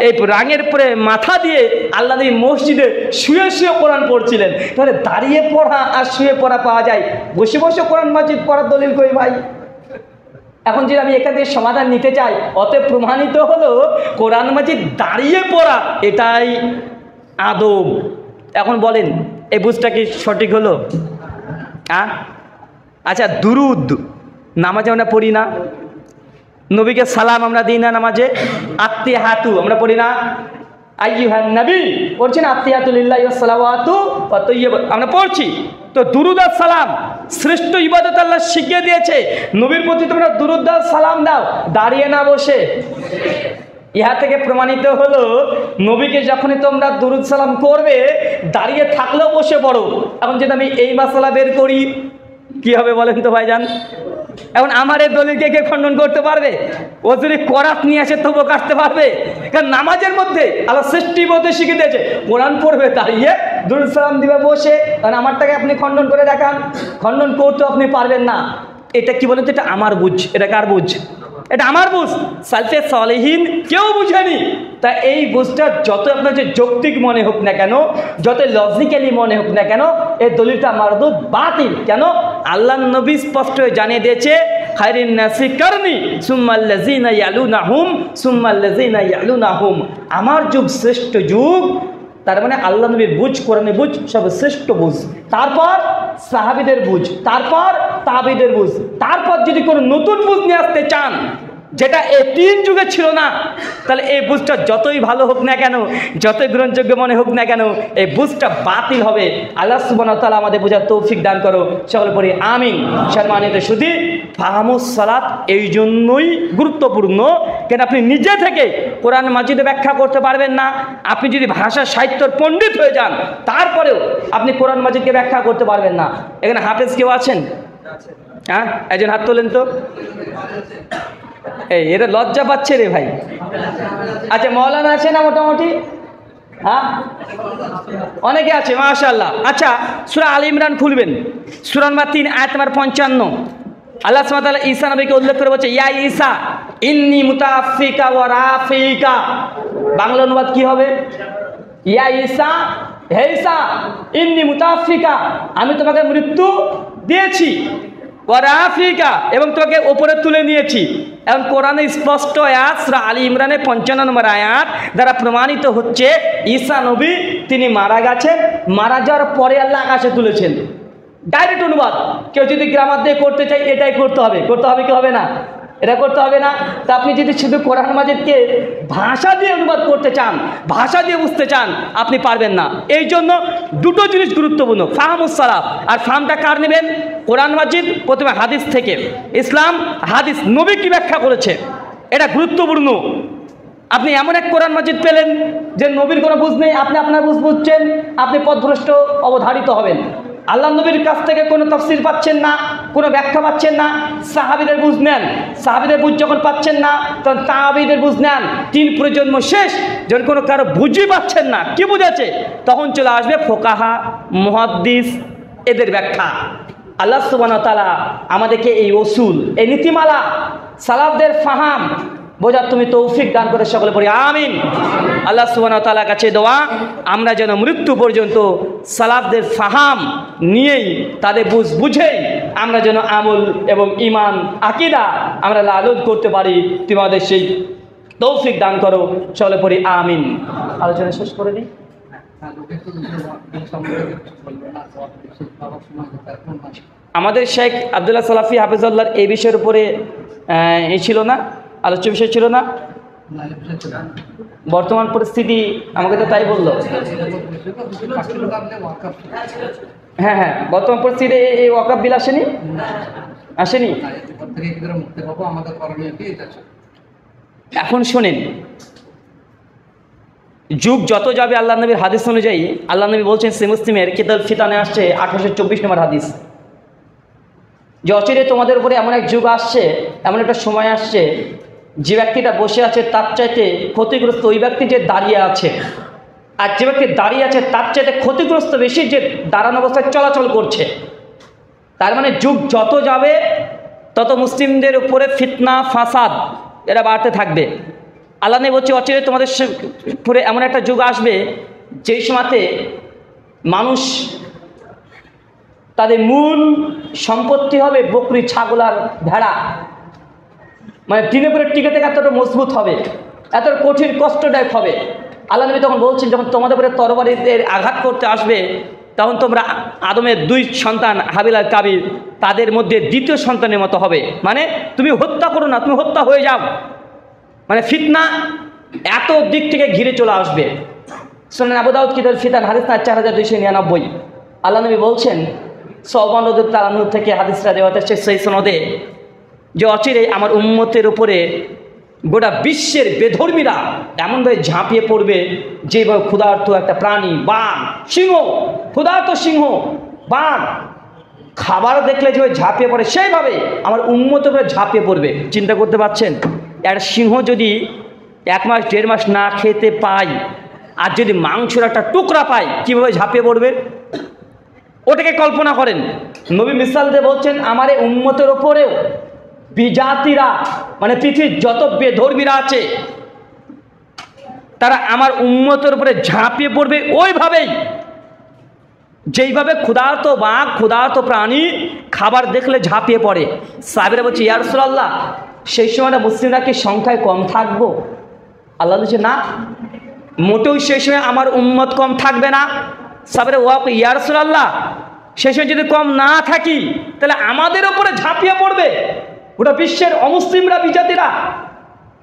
এই রাঙের পরে মাথা দিয়ে আল্লাহ নবী মসজিদে শুয়ে শুয়ে কোরআন পড়ছিলেন। তাহলে দাঁড়িয়ে পড়া আর শুয়ে পড়া পাওয়া যায়, বসে বসে কোরআন মাজিদ পড়ার দলিল কই ভাই? এখন যদি আমি এখান থেকে সমাধান নিতে চাই, অতএব প্রমাণিত হলো কোরআন মাজিদ দাঁড়িয়ে পড়া এটাই আদব। এখন বলেন এই বুঝটা কি সঠিক হলো? আচ্ছা, দুরুদ নামাজে আমরা পড়ি না, নবীকে সালাম আমরা দিই না নামাজে, আত্তিহাতু আমরা পড়ি না, আইয়ুহান নবী পড়ছি না, আত্তিহাতু লিল্লাহি ওয়া সালাওয়াতু ওয়া তাইয়্যিবাত আমরা পড়ছি। তো দুরুদ আর সালাম শ্রেষ্ঠ ইবাদত আল্লাহ শিখিয়ে দিয়েছে, নবীর প্রতি তোমরা দুরুদ দাও সালাম দাও, দাঁড়িয়ে না বসে। ইহা থেকে প্রমাণিত হলো নবীকে যখনই তোমরা দুরুদ সালাম করবে দাঁড়িয়ে থাকলেও বসে পড়ো। এখন যদি আমি এই মাসালা বের করি কি হবে বলেন তো ভাইজান? এখন আমার এই দলিলকে কে খণ্ডন করতে পারবে? ও যদি করাত নিয়ে আসে তবুও কাটতে পারবে, কারণ নামাজের মধ্যে আল্লাহ সৃষ্টি মধ্যে শিখে দিয়েছে কোরআন পড়বে দাঁড়িয়ে, দুরূদ সালাম দিবে বসে। কারণ আমারটাকে আপনি খণ্ডন করে দেখান, খণ্ডন করতে আপনি পারবেন না। এটা কি বলেন তো? এটা আমার বুঝ। এটা কার বুঝ? এটা আমার বুঝ। সালফে সালেহিন কেউ বুঝেনি। তা এই বুঝটা যত আপনার যে যৌক্তিক মনে হোক না কেন, যত লজিক্যালি মনে হোক না কেন, এই দলিলটা মারদুদ বাতিল। কেন? আল্লাহ নবী স্পষ্ট জানিয়ে দিয়েছে, খায়রিন নাসি কারনি সুম্মাল্লাযিনা ইয়ালুনাহুম সুম্মাল্লাযিনা ইয়ালুনাহুম, আমার যুগ শ্রেষ্ঠ যুগ। তার মানে আল্লাহ নবীর বুঝ, কোরআনের বুঝ সব শ্রেষ্ঠ বুঝ, তারপর সাহাবীদের বুঝ, তারপর তাবিদের বুঝ, তারপর যদি কোনো নতুন বুঝ নিয়ে আসতে চান যেটা এই তিন যুগে ছিল না, তাহলে এই বুঝটা যতই ভালো হোক না কেন, যতই গ্রহণযোগ্য মনে হোক না কেন, এই বুঝটা বাতিল হবে। আল্লাহ সুবহানাহু ওয়া তাআলা আমাদের বোঝার তৌফিক দান করো, সকলে পড়ি আমিন। সম্মানিত শুধু ফাহামুস সালাত এই জন্যই গুরুত্বপূর্ণ, কেন আপনি নিজে থেকে কোরআন মাজিদে ব্যাখ্যা করতে পারবেন না। আপনি যদি ভাষা সাহিত্যর পণ্ডিত হয়ে যান তারপরেও আপনি কোরআন মাজিদকে ব্যাখ্যা করতে পারবেন না। এখানে হাফেজ কেউ আছেন? হ্যাঁ, একজন হাত তোলেন তো। এই এরা লজ্জা পাচ্ছে রে ভাই। আচ্ছা, মৌলানা আছে না মোটামুটি? হ্যাঁ, অনেকে আছে মাশাআল্লাহ। আচ্ছা, সূরা আল ইমরান খুলবেন, সূরা নম্বর 3 আয়াত নম্বর 55। আল্লাহ সুবহানাহু ওয়া তাআলা ঈসা নবীকে উল্লেখ করে বলছে, ইয়া ঈসা ইন্নী মুতাআফফিকা ওয়া রাফিকা। বাংলা অনুবাদ কি হবে? ইয়া ঈসা, হে ঈসা, ইন্নী মুতাআফফিকা, আমি তোমাকে মৃত্যু দিয়েছি, ওয়া রাফিকা, এবং তোমাকে উপরে তুলে নিয়েছি। এবং কোরআনে স্পষ্ট আয়াত সূরা আলী ইমরানে 55 নম্বর আয়াত দ্বারা প্রমাণিত হচ্ছে ঈসা নবী তিনি মারা গেছেন, মারা যাওয়ার পরে আল্লাহ আকাশে তুলেছেন। ডাইরেক্ট অনুবাদ। কেউ যদি গ্রামার দিয়ে করতে চাই এটাই করতে হবে। করতে হবে কি হবে না? এটা করতে হবে না। তা আপনি যদি শুধু কোরআন মাজিদকে ভাষা দিয়ে অনুবাদ করতে চান, ভাষা দিয়ে বুঝতে চান, আপনি পারবেন না। এই জন্য দুটো জিনিস গুরুত্বপূর্ণ, ফাহমুস সালাফ। আর ফাহমটা কার নেবেন? কোরআন মাজিদ, প্রথমে হাদিস থেকে। ইসলাম হাদিস, নবী কি ব্যাখ্যা করেছে এটা গুরুত্বপূর্ণ। আপনি এমন এক কোরআন মাজিদ পেলেন যে নবীর কোনো বুঝ নেই, আপনি আপনার বুঝ বুঝছেন, আপনি পথভ্রষ্ট অবধারিত হবেন। আল্লাহ নবীর কাছ থেকে কোনো তাফসীর পাচ্ছেন না, কোনো ব্যাখ্যা পাচ্ছেন না, সাহাবীদের বুঝ নেন। সাহাবীদের বুঝ যখন পাচ্ছেন না তখন তাবিদের বুঝ নেন। 3 প্রজন্ম শেষ, যখন কোনো কারো বুঝই পাচ্ছেন না, কি বুঝেছে, তখন চলে আসবে ফোকাহা, মুহাদ্দিস, এদের ব্যাখ্যা। আল্লাহ সুবহানাহু ওয়া তাআলা আমাদেরকে এই উসুল, এই নীতিমালা, সালাফদের ফাহাম বোঝার তুমি তৌফিক দান করে, সকলে পড়ি আমিন। আল্লাহ সুবহানাহু ওয়া তাআলার কাছে দোয়া, আমরা যেন মৃত্যু পর্যন্ত সালাফদের ফাহাম নিয়েই, তাদের বুঝেই আমরা যেন আমল এবং ঈমান, আকীদা আমরা লালন করতে পারি। তুমি আমাদের সেই তৌফিক দান করো, সকলে পড়ি আমিন। আলোচনা শেষ করে দিই। আমাদের শেখ আব্দুল্লাহ সালাফি হাফিজাল্লাহর এই বিষয়ের উপরে ছিল না, আলোচ্য বিষয় ছিল না। বর্তমান পরিস্থিতি আমাকে তো তাই বললো। হ্যাঁ হ্যাঁ, বর্তমান পরিস্থিতি এই ওয়াকফ বিল আসেনি, আসেনি। এখন শোনেন, যুগ যত যাবে আল্লাহ নবীর হাদিস অনুযায়ী, আল্লাহ নবী বলছেন সে মুসলিমের কিতাব ফিতানে আসছে 1824 নম্বর হাদিস, যে অচিরে তোমাদের উপরে এমন এক যুগ আসছে, এমন একটা সময় আসছে, যে ব্যক্তিটা বসে আছে তার চাইতে ক্ষতিগ্রস্ত ওই ব্যক্তি যে দাঁড়িয়ে আছে, আর যে ব্যক্তি দাঁড়িয়ে আছে তার চাইতে ক্ষতিগ্রস্ত বেশি যে দাঁড়ানো অবস্থায় চলাচল করছে। তার মানে যুগ যত যাবে তত মুসলিমদের উপরে ফিতনা ফাসাদ এরা বাড়তে থাকবে। আল্লাহ নবী বলছে অচিরে তোমাদের উপরে এমন একটা যুগ আসবে যেই সময়তে মানুষ তাদের মূল সম্পত্তি হবে বকরি, ছাগল আর ভেড়া। মানে দিনের পরে টিকে থেকে এতটা মজবুত হবে, এত কঠিন কষ্টদায়ক হবে। আল্লাহ নবী তখন বলছেন যখন তোমাদের উপরে তরবারিদের আঘাত করতে আসবে তখন তোমরা আদমের 2 সন্তান হাবিল আর কাবিল তাদের মধ্যে দ্বিতীয় সন্তানের মতো হবে। মানে তুমি হত্যা করো না, তুমি হত্যা হয়ে যাও। মানে ফিতনা এত দিক থেকে ঘিরে চলে আসবে। সুনান আবু দাউদ কিতাবুল ফিতান হাদিস 4299। আল্লাহ নবী বলছেন সওবান রাদিয়াল্লাহু তাআলা থেকে হাদিসটা রিওয়ায়াত আছে সেই সনদে যে অচিরে আমার উম্মতের উপরে গোটা বিশ্বের বেধর্মীরা এমনভাবে ঝাঁপিয়ে পড়বে যেভাবে ক্ষুধার্ত একটা প্রাণী, বাঘ, সিংহ, ক্ষুধার্ত সিংহ, বাঘ খাবার দেখলে যেভাবে ঝাঁপিয়ে পড়ে সেইভাবে আমার উম্মতের উপরে ঝাঁপিয়ে পড়বে। চিন্তা করতে পারছেন? একটা সিংহ যদি 1 মাস 1.5 মাস না খেতে পায় আর যদি মাংসের একটা টুকরা পায় কীভাবে ঝাঁপিয়ে পড়বে ওটাকে কল্পনা করেন। নবী মিসাল দিয়ে বলছেন আমার এই উম্মতের ওপরেও বিজাতিরা মানে পৃথিবীর যত বেধর্মীরা আছে তারা আমার উম্মতের উপরে ঝাঁপিয়ে পড়বে ওইভাবেই যেইভাবে ক্ষুধার্ত বাঘ, ক্ষুধার্ত প্রাণী খাবার দেখলে ঝাঁপিয়ে পড়ে। সাহাবীরা বলছে ইয়া রাসূলুল্লাহ সেই সময় মুসলিমরা কি সংখ্যায় কম থাকবো? আল্লাহ বলছে না, মোটেও সেই সময় আমার উম্মত কম থাকবে না। সাহাবীরা ওয়া ইয়া রাসূলুল্লাহ সেই সময় যদি কম না থাকি তাহলে আমাদের ওপরে ঝাঁপিয়ে পড়বে গোটা বিশ্বের অমুসলিমরা, বিজাতিরা।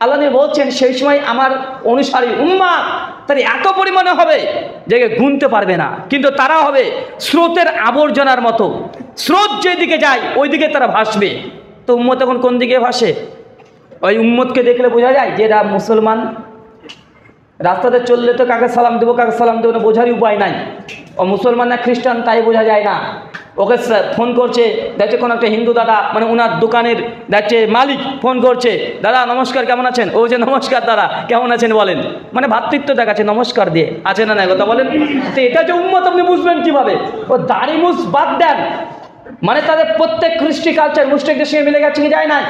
আল্লাহ নবী বলছেন সেই সময় আমার অনুসারী উম্মাহ তার এত পরিমাণে হবে যে গুনতে পারবে না, কিন্তু তারা হবে স্রোতের আবর্জনার মতো। স্রোত যেদিকে যায় ওই দিকে তারা ভাসবে। তো উম্মত এখন কোন দিকে ভাসে? ওই উম্মতকে দেখলে বোঝা যায় যে এরা মুসলমান। রাস্তাতে চললে তো কাকে সালাম দেবো কাকে সালাম দেবো না বোঝারই উপায় নাই। ও মুসলমান না খ্রিস্টান তাই বোঝা যায় না। ওকে ফোন করছে, দেখছে কোনো একটা হিন্দু দাদা, মানে ওনার দোকানের দেখছে মালিক ফোন করছে, দাদা নমস্কার কেমন আছেন? ও যে নমস্কার দাদা কেমন আছেন বলেন, মানে ভ্রাতৃত্ব দেখাচ্ছে নমস্কার দিয়ে, আছে না কথা বলেন। তো এটা যে উম্মত আপনি বুঝবেন কীভাবে? ও দাড়ি মুছ বাদ দেন, মানে তাদের প্রত্যেক কৃষ্টি কালচার মুশরিকদের সঙ্গে মিলে গেছে কি যায় না?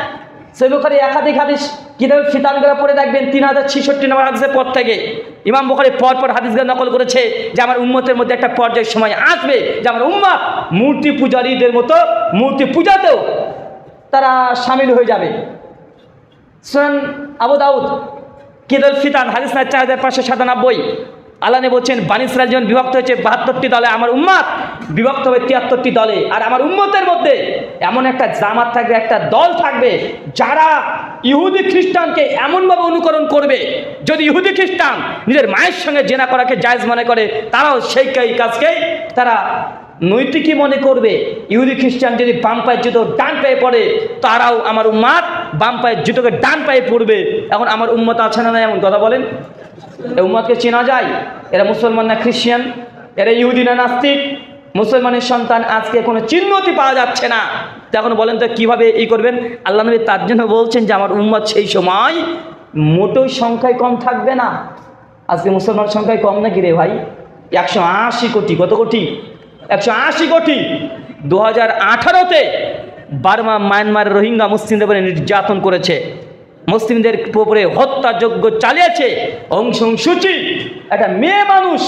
সহিহ বুখারী একাধিক হাদিস কিতাবে ফিতানগুলো পড়ে দেখবেন 3066 নম্বর হাদিসের পর থেকে ইমাম বুখারী পরপর হাদিসগুলো নকল করেছে যে আমার উম্মতের মধ্যে একটা পর্যায়ের সময় আসবে যে আমার উম্মত মূর্তি পূজারীদের মতো মূর্তি পূজাতেও তারা শামিল হয়ে যাবে। সুনান আবু দাউদ কিতাবুল ফিতান হাদিস 4597। আল্লাহ নবী বলছেন বনী ইসরাঈল যেমন বিভক্ত হয়েছে 72টি দলে, আমার উম্মত বিভক্ত হবে 73টি দলে। আর আমার উম্মতের মধ্যে এমন একটা জামাত থাকবে, একটা দল থাকবে যারা ইহুদি খ্রিস্টানকে এমনভাবে অনুকরণ করবে, যদি ইহুদি খ্রিস্টান নিজের মায়ের সঙ্গে জেনা করাকে জায়েজ মনে করে তারাও সেই কাজকেই তারা নৈতিকই মনে করবে। ইহুদি খ্রিস্টান যদি বাম পায়ের জুতো ডান পায়ে পড়ে তারাও আমার উম্মত বাম পায়ের জুতোকে ডান পায়ে পড়বে। এখন আমার উম্মত আছে না এমন কথা বলেন? এই উম্মতকে চেনা যায়? এরা মুসলমান না খ্রিস্টান? এরা ইহুদি না নাস্তিক? মুসলমানের সন্তান আজকে কোনো চিহ্নতি পাওয়া যাচ্ছে না। তখন বলেন তো কীভাবে এই করবেন? আল্লাহ নবী তার জন্য বলছেন যে আমার উম্মত সেই সময় মোটেই সংখ্যায় কম থাকবে না। আজকে মুসলমান সংখ্যায় কম নাকি রে ভাই? 180 কোটি। কত কোটি? 180 কোটি। 2018-তে বার্মা মায়ানমার রোহিঙ্গা মুসলিমদের উপরে নির্যাতন করেছে, মুসলিমদের উপরে হত্যাযজ্ঞ চালিয়েছে। অং সান সু চি একটা মেয়ে মানুষ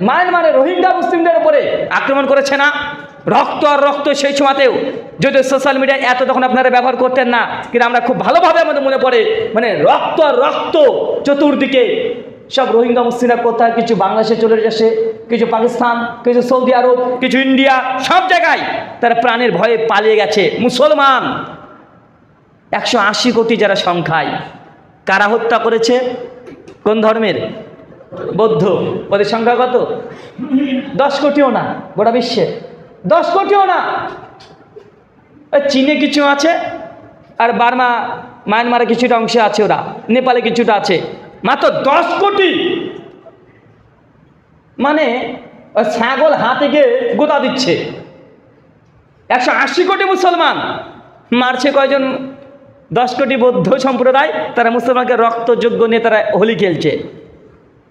মায়ানমারের রোহিঙ্গা মুসলিমদের উপরে আক্রমণ করেছে না? রক্ত আর রক্ত সেই সময়তেও, যদিও সোশ্যাল মিডিয়ায় এত তখন আপনারা ব্যবহার করতেন না, কিন্তু আমরা খুব ভালোভাবে আমাদের মনে পড়ে, মানে রক্ত আর রক্ত চতুর্দিকে। সব রোহিঙ্গা মুসলিমরা কোথায়? কিছু বাংলাদেশে চলে যাচ্ছে, কিছু পাকিস্তান, কিছু সৌদি আরব, কিছু ইন্ডিয়া, সব জায়গায় তারা প্রাণের ভয়ে পালিয়ে গেছে। মুসলমান 180 কোটি যারা সংখ্যায়, কারা হত্যা করেছে? কোন ধর্মের? বৌদ্ধ। ওদের সংখ্যা কত? 10 কোটিও না গোটা বিশ্বে, 10 কোটিও না। চীনে কিছু আছে, আর বার্মা মায়ানমারে কিছুটা অংশে আছে, ওরা নেপালে কিছুটা আছে, মাত্র 10 কোটি। মানে ছাগল হাতে গিয়ে গোতা দিচ্ছে। 180 কোটি মুসলমান, মারছে কয়জন? 10 কোটি বৌদ্ধ সম্প্রদায়, তারা মুসলমানকে রক্তযোগ্য নিয়ে তারা হোলি খেলছে।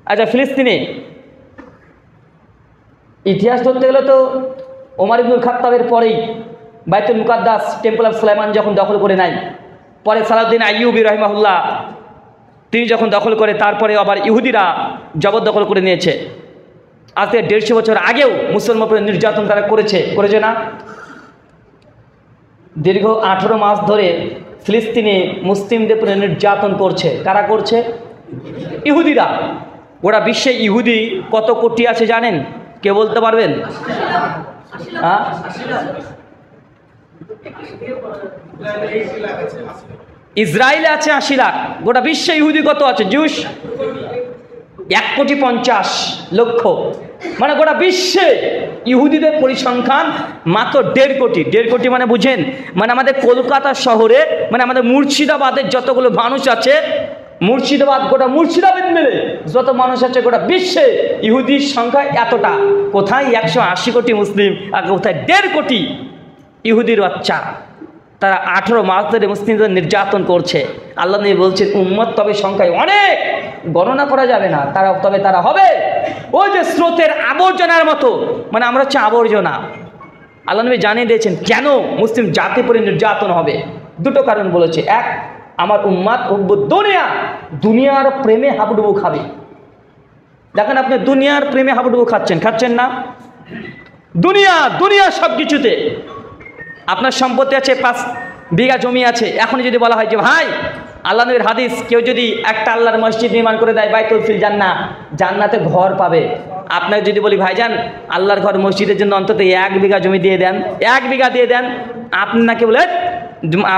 আচ্ছা, ফিলিস্তিনে ইতিহাস ধরতে গেলে তো ওমর ইবনুল খাত্তাবের পরেই বাইতুল মুকাদ্দাস, টেম্পল অফ সুলাইমান যখন দখল করে নেয়, পরে সালাউদ্দিন আইয়ুবী রাহিমাহুল্লাহ তিনি যখন দখল করে, তারপরে আবার ইহুদিরা জবরদখল করে নিয়েছে। আজ থেকে 150 বছর আগেও মুসলমান উপরে নির্যাতন তারা করেছে না? দীর্ঘ 18 মাস ধরে ফিলিস্তিনে মুসলিমদের উপরে নির্যাতন করছে। কারা করছে? ইহুদিরা। গোটা বিশ্বে ইহুদি কত কোটি আছে জানেন? কে বলতে পারবেন? হ্যাঁ, ইসরায়েলে আছে 80 লাখ। গোটা বিশ্বে ইহুদি কত আছে? জুস 1,50,00,000। মানে গোটা বিশ্বে ইহুদিদের পরিসংখ্যান মাত্র 1.5 কোটি। 1.5 কোটি মানে বুঝেন, মানে আমাদের কলকাতা শহরে, মানে আমাদের মুর্শিদাবাদের যতগুলো মানুষ আছে, মুর্শিদাবাদ, গোটা মুর্শিদাবাদ মিলে যত মানুষ আছে, গোটা বিশ্বে ইহুদির সংখ্যা এতটা। কোথায় 180 কোটি মুসলিম, আর কোথায় 1.5 কোটি ইহুদির বাচ্চা। তারা 18 মাস ধরে মুসলিমদের নির্যাতন করছে। আল্লাহ নবী বলছেন, উম্মত তবে সংখ্যায় অনেক, গণনা করা যাবে না, তারা হবে ওই যে স্রোতের আবর্জনার মতো। মানে আমরা হচ্ছে আবর্জনা। আল্লাহ নবী জানিয়ে দিয়েছেন কেন মুসলিম জাতির উপরে নির্যাতন হবে। 2টো কারণ বলেছে। 1, আমার উম্মাত হুব্বুদ দুনিয়া, দুনিয়ার প্রেমে হাবুডুবু খাবে। দেখেন আপনি দুনিয়ার প্রেমে হাবুডুবু খাচ্ছেন না? দুনিয়া সব কিছুতে। আপনার সম্পত্তি আছে, 5 বিঘা জমি আছে। এখন যদি বলা হয় যে ভাই, আল্লাহ নবীর হাদিস, কেউ যদি একটা আল্লাহর মসজিদ নির্মাণ করে দেয়, বাইতুল ফিল জান্নাতে ঘর পাবে। আপনাকে যদি বলি ভাইজান, আল্লাহর ঘর মসজিদের জন্য অন্তত 1 বিঘা জমি দিয়ে দেন, 1 বিঘা দিয়ে দেন, আপনাকে বলে,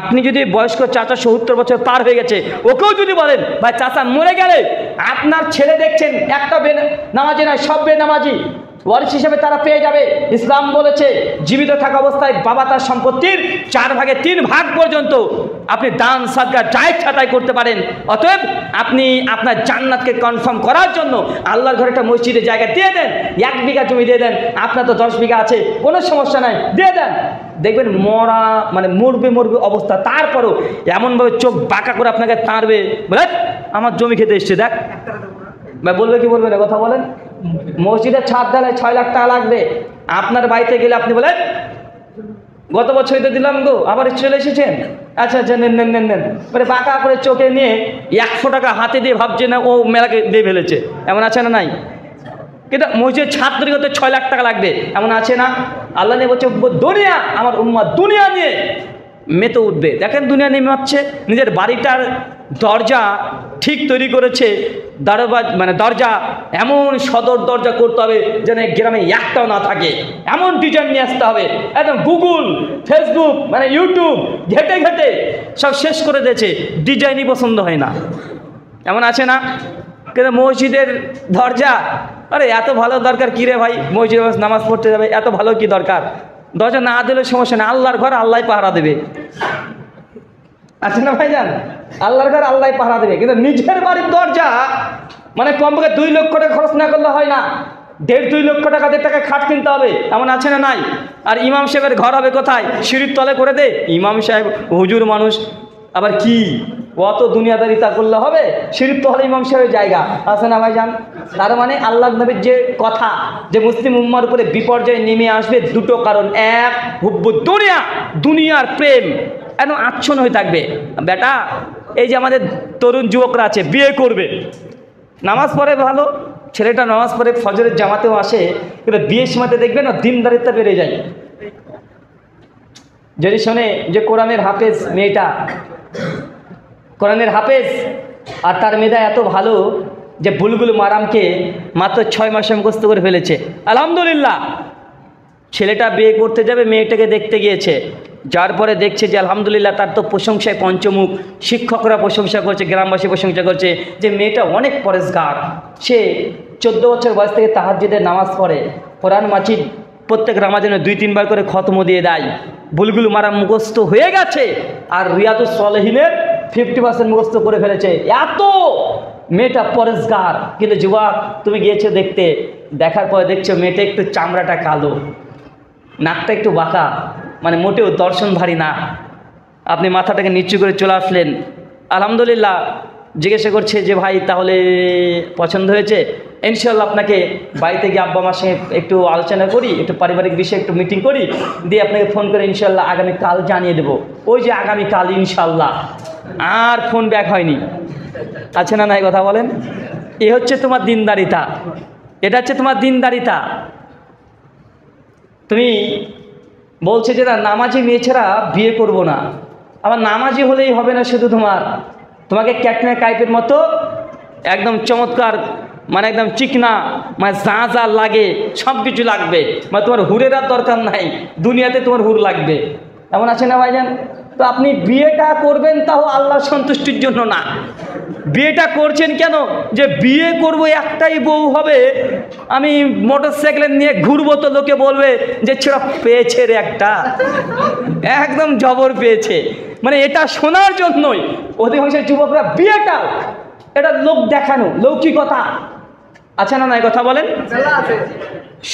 আপনি যদি বয়স্ক চাচা 70 বছর পার হয়ে গেছে, ওকেও যদি বলেন ভাই চাচা মরে গেলে আপনার ছেলে দেখছেন একটা নামাজি নয়, সব বেনামাজি, ওয়ারিশ হিসেবে তারা পেয়ে যাবে। ইসলাম বলেছে জীবিত থাকা অবস্থায় বাবা তার সম্পত্তির 4 ভাগে 3 ভাগ পর্যন্ত আপনি দান সাদকা জায়েজ ছাতাই করতে পারেন। অতএব আপনি আপনার জান্নাতকে কনফার্ম করার জন্য আল্লাহর ঘরে একটা মসজিদের জায়গা দিয়ে দেন, 1 বিঘা জমি দিয়ে দেন, আপনার তো 10 বিঘা আছে, কোনো সমস্যা নাই, দিয়ে দেন। দেখবেন মরবে অবস্থা, তারপরও এমনভাবে চোখ বাঁকা করে আপনাকে তাড়বে, বলে আমার জমি খেতে এসছে দেখ। বলবে কি বলবে না? কথা বলেন। মসজিদের ছাদ ঢালাই 6 লাখ টাকা লাগবে। আপনার বাড়িতে গেলে আপনি বলেন গত বছরই তো দিলাম গো, আবার চলে এসেছেন, আচ্ছা নেন। মানে বাঁকা করে চোখে নিয়ে 100 টাকা হাতে দিয়ে ভাবছে না ও মেলাকে দিয়ে ফেলেছে। এমন আছে না? নাই। কিন্তু মসজিদের ছাদ তৈরি করতে 6 লাখ টাকা লাগবে, এমন আছে না? আল্লাহ নিয়ে বলছে দুনিয়া, আমার উম্মাত দুনিয়া নিয়ে মেতে উঠবে। দেখেন দুনিয়া নেমে হচ্ছে। নিজের বাড়িটার দরজা ঠিক তৈরি করেছে, দরজা এমন সদর দরজা করতে হবে যেন গ্রামে একটাও না থাকে, এমন ডিজাইন নিয়ে আসতে হবে। একদম গুগল, ফেসবুক, ইউটিউব ঘেটে সব শেষ করে দিয়েছে, ডিজাইনই পছন্দ হয় না। এমন আছে না? কিন্তু মসজিদের দরজা, আরে এত ভালো দরকার কী রে ভাই, মসজিদে নামাজ পড়তে যাবে, এত ভালো কি দরকার? দরজা না দিলে সমস্যা নেই, আল্লাহর ঘর আল্লাহ পাহারা দেবে। আছে না ভাইজান? আল্লাহর ঘর আল্লাহ পাহারা দেবে। কিন্তু নিজের বাড়ির দরজা কমপক্ষে 2 লক্ষ টাকা খরচ না করলে হয় না, 1.5-2 লক্ষ টাকা খাট কিনতে হবে। এমন আছে না? নাই। আর ইমাম সাহেবের ঘর হবে কোথায়? সিঁড়ির তলে করে দে। ইমাম সাহেব হুজুর মানুষ, আবার কি অত দুনিয়াদারি তা করলে হবে? সিঁড়ির তলে ইমাম সাহেবের জায়গা আছে না ভাইজান? তার মানে আল্লাহ নবীর যে কথা যে মুসলিম উম্মার উপরে বিপর্যয় নেমে আসবে, 2টো কারণ। 1, হুব্বুদ দুনিয়া, দুনিয়ার প্রেম এত আচ্ছন্ন হয়ে থাকবে। বেটা, এই যে আমাদের তরুণ যুবকরা আছে, বিয়ে করবে, নামাজ পড়ে ভালো, ছেলেটা নামাজ পড়ে ফজরের জামাতেও আসে, কিন্তু বিয়ের সময়তে দেখবে না দিনদারিত্ব বেড়ে যায়। যদি শোনে যে কোরআনের হাফেজ মেয়েটা, কোরআনের হাফেজ, আর তার মেধা এত ভালো যে বুলবুল মারামকে মাত্র 6 মাসে মুখস্থ করে ফেলেছে, আলহামদুলিল্লাহ। ছেলেটা বিয়ে করতে যাবে, মেয়েটাকে দেখতে গিয়েছে, যার পরে দেখছে যে আলহামদুলিল্লাহ তার তো প্রশংসায় পঞ্চমুখ, শিক্ষকরা প্রশংসা করছে, গ্রামবাসী প্রশংসা করছে যে মেয়েটা অনেক পরেশগার। সে 14 বছর বয়স থেকে তাহাজ্জুদের নামাজ পড়ে, কোরআন মাজিদ প্রত্যেক নামাজের 2-3 বার করে খতম দিয়ে দেয়, বুলবুল মারাম মুখস্থ হয়ে গেছে, আর রিয়াদুস সালেহিনের 50% মুখস্থ করে ফেলেছে। এত মেয়েটা পরেশগার। কিন্তু যুবক, তুমি গিয়েছো দেখার পরে দেখছো মেয়েটা একটু চামড়াটা কালো, নাকটা একটু বাঁকা, মানে মোটেও দর্শনধারী না। আপনি মাথাটাকে নিচু করে চলে আসলেন, আলহামদুলিল্লাহ। জিজ্ঞাসা করছে যে ভাই তাহলে পছন্দ হয়েছে, ইনশাল্লাহ আপনাকে বাড়িতে গিয়ে আব্বা মার সঙ্গে একটু আলোচনা করি, একটু পারিবারিক বিষয়ে একটু মিটিং করি, দিয়ে আপনাকে ফোন করে ইনশাল্লাহ আগামীকাল জানিয়ে দেবো। ওই যে আগামীকাল ইনশাল্লাহ, আর ফোন ব্যাক হয়নি। আছে না নাই কথা বলেন? এ হচ্ছে তোমার দিনদারিতা, এটা হচ্ছে তোমার দিনদারিতা। তুমি বলছে যে না নামাজি মেয়ে ছাড়া বিয়ে করব না, আবার নামাজি হলেই হবে না শুধু তোমাকে ক্যাটরিনা কাইফের মতো একদম চমৎকার, মানে একদম চিকনা, মানে যা যা লাগে সব কিছু লাগবে, মানে তোমার হুরের আর দরকার নাই, দুনিয়াতে তোমার হুর লাগবে, এমন আছে না ভাইজান? তো আপনি বিয়েটা করবেন তাও আল্লাহর সন্তুষ্টির জন্য না। বিয়েটা করছেন কেন? যে বিয়ে করব একটাই বউ হবে, আমি মোটর সাইকেলে নিয়ে ঘুরবো তো লোকে বলবে যে ছেড়া পেয়েছে রে একটা, একদম জবর পেয়েছে, মানে এটা শোনার জন্যই অধিকাংশ যুবকরা বিয়েটা, এটা লোক দেখানো, লৌকিকতা। আছে না নাই কথা বলেন?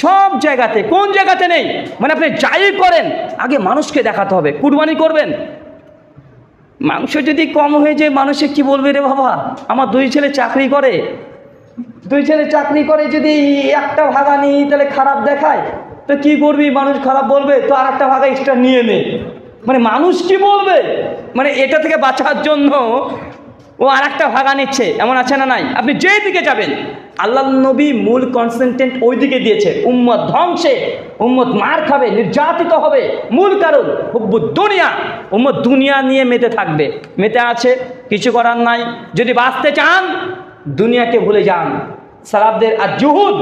সব জায়গাতে, কোন জায়গাতে নেই? মানে আপনি যাই করেন আগে মানুষকে দেখাতে হবে। কুরবানি করবেন, মাংস যদি কম হয়ে যায় মানুষে কি বলবে, রে বাবা আমার দুই ছেলে চাকরি করে, যদি একটা ভাগা নিই তাহলে খারাপ দেখায়, তো কি করবি, মানুষ খারাপ বলবে, তো আর একটা ভাগা এক্সট্রা নিয়ে নে, মানে মানুষ কি বলবে, মানে এটা থেকে বাঁচার জন্য ও আর একটা ভাগা নিচ্ছে, এমন আছে না নাই? আপনি যেই দিকে যাবেন, আল্লাহ নবী মূল কনসেন্ট্রেট ওই দিকে দিয়েছে, উম্মত ধ্বংসে, উম্মত মার খাবে, নির্যাতিত হবে, মূল কারণ হুব্বুদ দুনিয়া, উম্মত দুনিয়া নিয়ে মেতে থাকবে, মেতে আছে, কিছু করার নাই। যদি বাঁচতে চান দুনিয়াকে ভুলে যান। সালাফদের আর জুহুদ,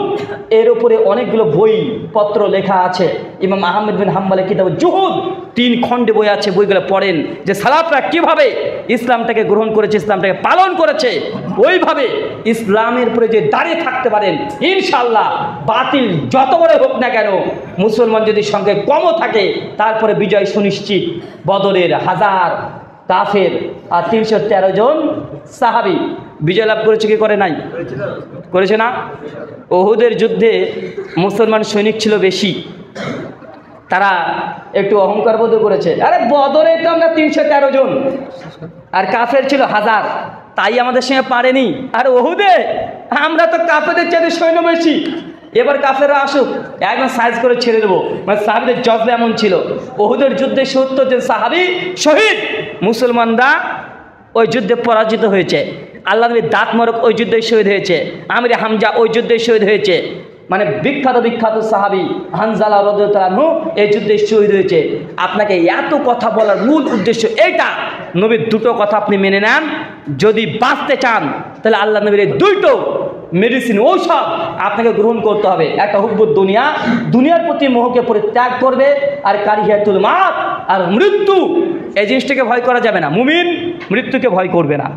এর উপরে অনেকগুলো বই পত্র লেখা আছে। ইমাম আহমদ বিন হাম্বলের কিতাব জুহুদ 3 খণ্ডে বই আছে, বইগুলো পড়েন যে সালাফরা কিভাবে ইসলামটাকে গ্রহণ করেছে, ইসলামটাকে পালন করেছে, ওইভাবে ইসলামের উপরে যে দাঁড়িয়ে থাকতে পারেন ইনশাআল্লাহ, বাতিল যত বড় হোক না কেন, মুসলমান যদি সঙ্গে কমও থাকে তারপরে বিজয় সুনিশ্চিত। বদরের 1000 কাফের আর 313 জন সাহাবী বিজয় লাভ করেছে, কি করে নাই? করেছে না? উহুদের যুদ্ধে মুসলমান সৈনিক ছিল বেশি, তারা একটু অহংকার বোধ করেছে, আরে বদরে তো আমরা 313 জন আর কাফের ছিল 1000, তাই আমাদের সঙ্গে পারেনি। আর উহুদে আমরা তো কাফেরদের চাইতে সৈন্য বেশি, এবার কাফেররা আসুক, একদম সাইজ করে ছেড়ে দেবো। মানে সাহাবীদের জজবা এমন ছিল। উহুদের যুদ্ধে 70 জন সাহাবী শহীদ, মুসলমানরা ওই যুদ্ধে পরাজিত হয়েছে। আল্লাহ নবী দাঁত মরক ওই যুদ্ধে শহীদ হয়েছে, আমির হামজা ওই যুদ্ধে শহীদ হয়েছে, মানে বিখ্যাত সাহাবী হানজালা রাদিয়াল্লাহু আনহু এই যুদ্ধে শহীদ হয়েছে। আপনাকে এত কথা বলার মূল উদ্দেশ্য এইটা, নবীর দুটো কথা আপনি মেনে নেন। যদি বাঁচতে চান তাহলে আল্লাহ নবীর এই দুটো মেডিসিন, ঔষধ আপনাকে গ্রহণ করতে হবে। একটা হুব্বুদ দুনিয়া, দুনিয়ার প্রতি মোহকে পরিত্যাগ করবে, আর কারিহাতুল মাউত, আর মৃত্যু, এই জিনিসটাকে ভয় করা যাবে না। মুমিন মৃত্যুকে ভয় করবে না।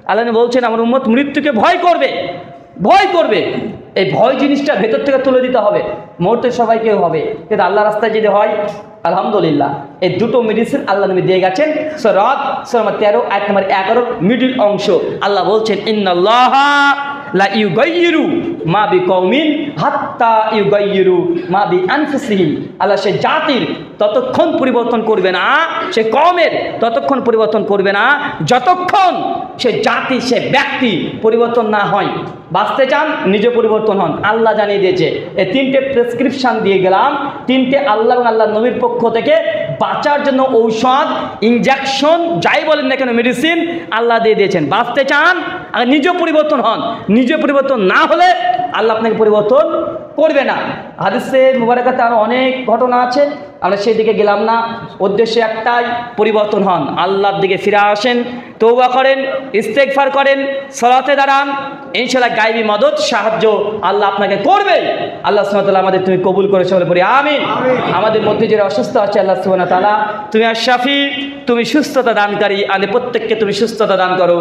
আল্লাহ বলছেন আমার উম্মত মৃত্যুকে ভয় করবে। এই ভয় জিনিসটা ভেতর থেকে তুলে দিতে হবে। মরতে সবাইকে হবে, কিন্তু আল্লাহ রাস্তায় যদি হয় আলহামদুলিল্লাহ। এই দুটো মেডিসিন আল্লাহ নবী দিয়ে গেছেন। সূরা 13 আয়াত নম্বর 11 মিডল অংশ আল্লাহ বলছেন ইন্নাল্লাহা লা ইউগাইয়িরু মা বিকওমিন হাত্তা ইউগাইয়িরু মা বিআনফুসিহিম। আল্লাহ সে জাতির ততক্ষণ পরিবর্তন করবে না, সে কওমের ততক্ষণ পরিবর্তন করবে না যতক্ষণ সে জাতি, সে ব্যক্তি পরিবর্তন না হয়। বাঁচতে চান নিজে পরিবর্তন হন। আল্লাহ জানিয়ে দিয়েছে, এই 3টে প্রেসক্রিপশন দিয়ে গেলাম, 3টে আল্লাহ এবং আল্লাহ নবীর পক্ষ থেকে বাঁচার জন্য ঔষধ, ইনজেকশন, যাই বলেন না কেন মেডিসিন আল্লাহ দিয়ে দিয়েছেন। বাঁচতে চান আর নিজে পরিবর্তন হন, নিজে পরিবর্তন না হলে আল্লাহ আপনাকে পরিবর্তন করবে না। হাদিসে মুবারাকাতে আরও অনেক ঘটনা আছে, আমরা সেই দিকে গেলাম না। উদ্দেশ্য একটাই, পরিবর্তন হন, আল্লাহর দিকে ফিরে আসেন, তওবা করেন, ইস্তেগফার করেন, সালাতে দাঁড়ান, ইনশাআল্লাহ গায়বী মদদ, সাহায্য আল্লাহ আপনাকে করবে। আল্লাহ সুবহানাহু ওয়া তাআলা আমাদের তুমি কবুল করে সকলে পড়ি আমিন। আমাদের মধ্যে যারা অসুস্থ আছে আল্লাহ সুবহানাহু ওয়া তাআলা তুমি আশ-শাফি, তুমি সুস্থতা দানকারী, আমাদের প্রত্যেককে তুমি সুস্থতা দান করো।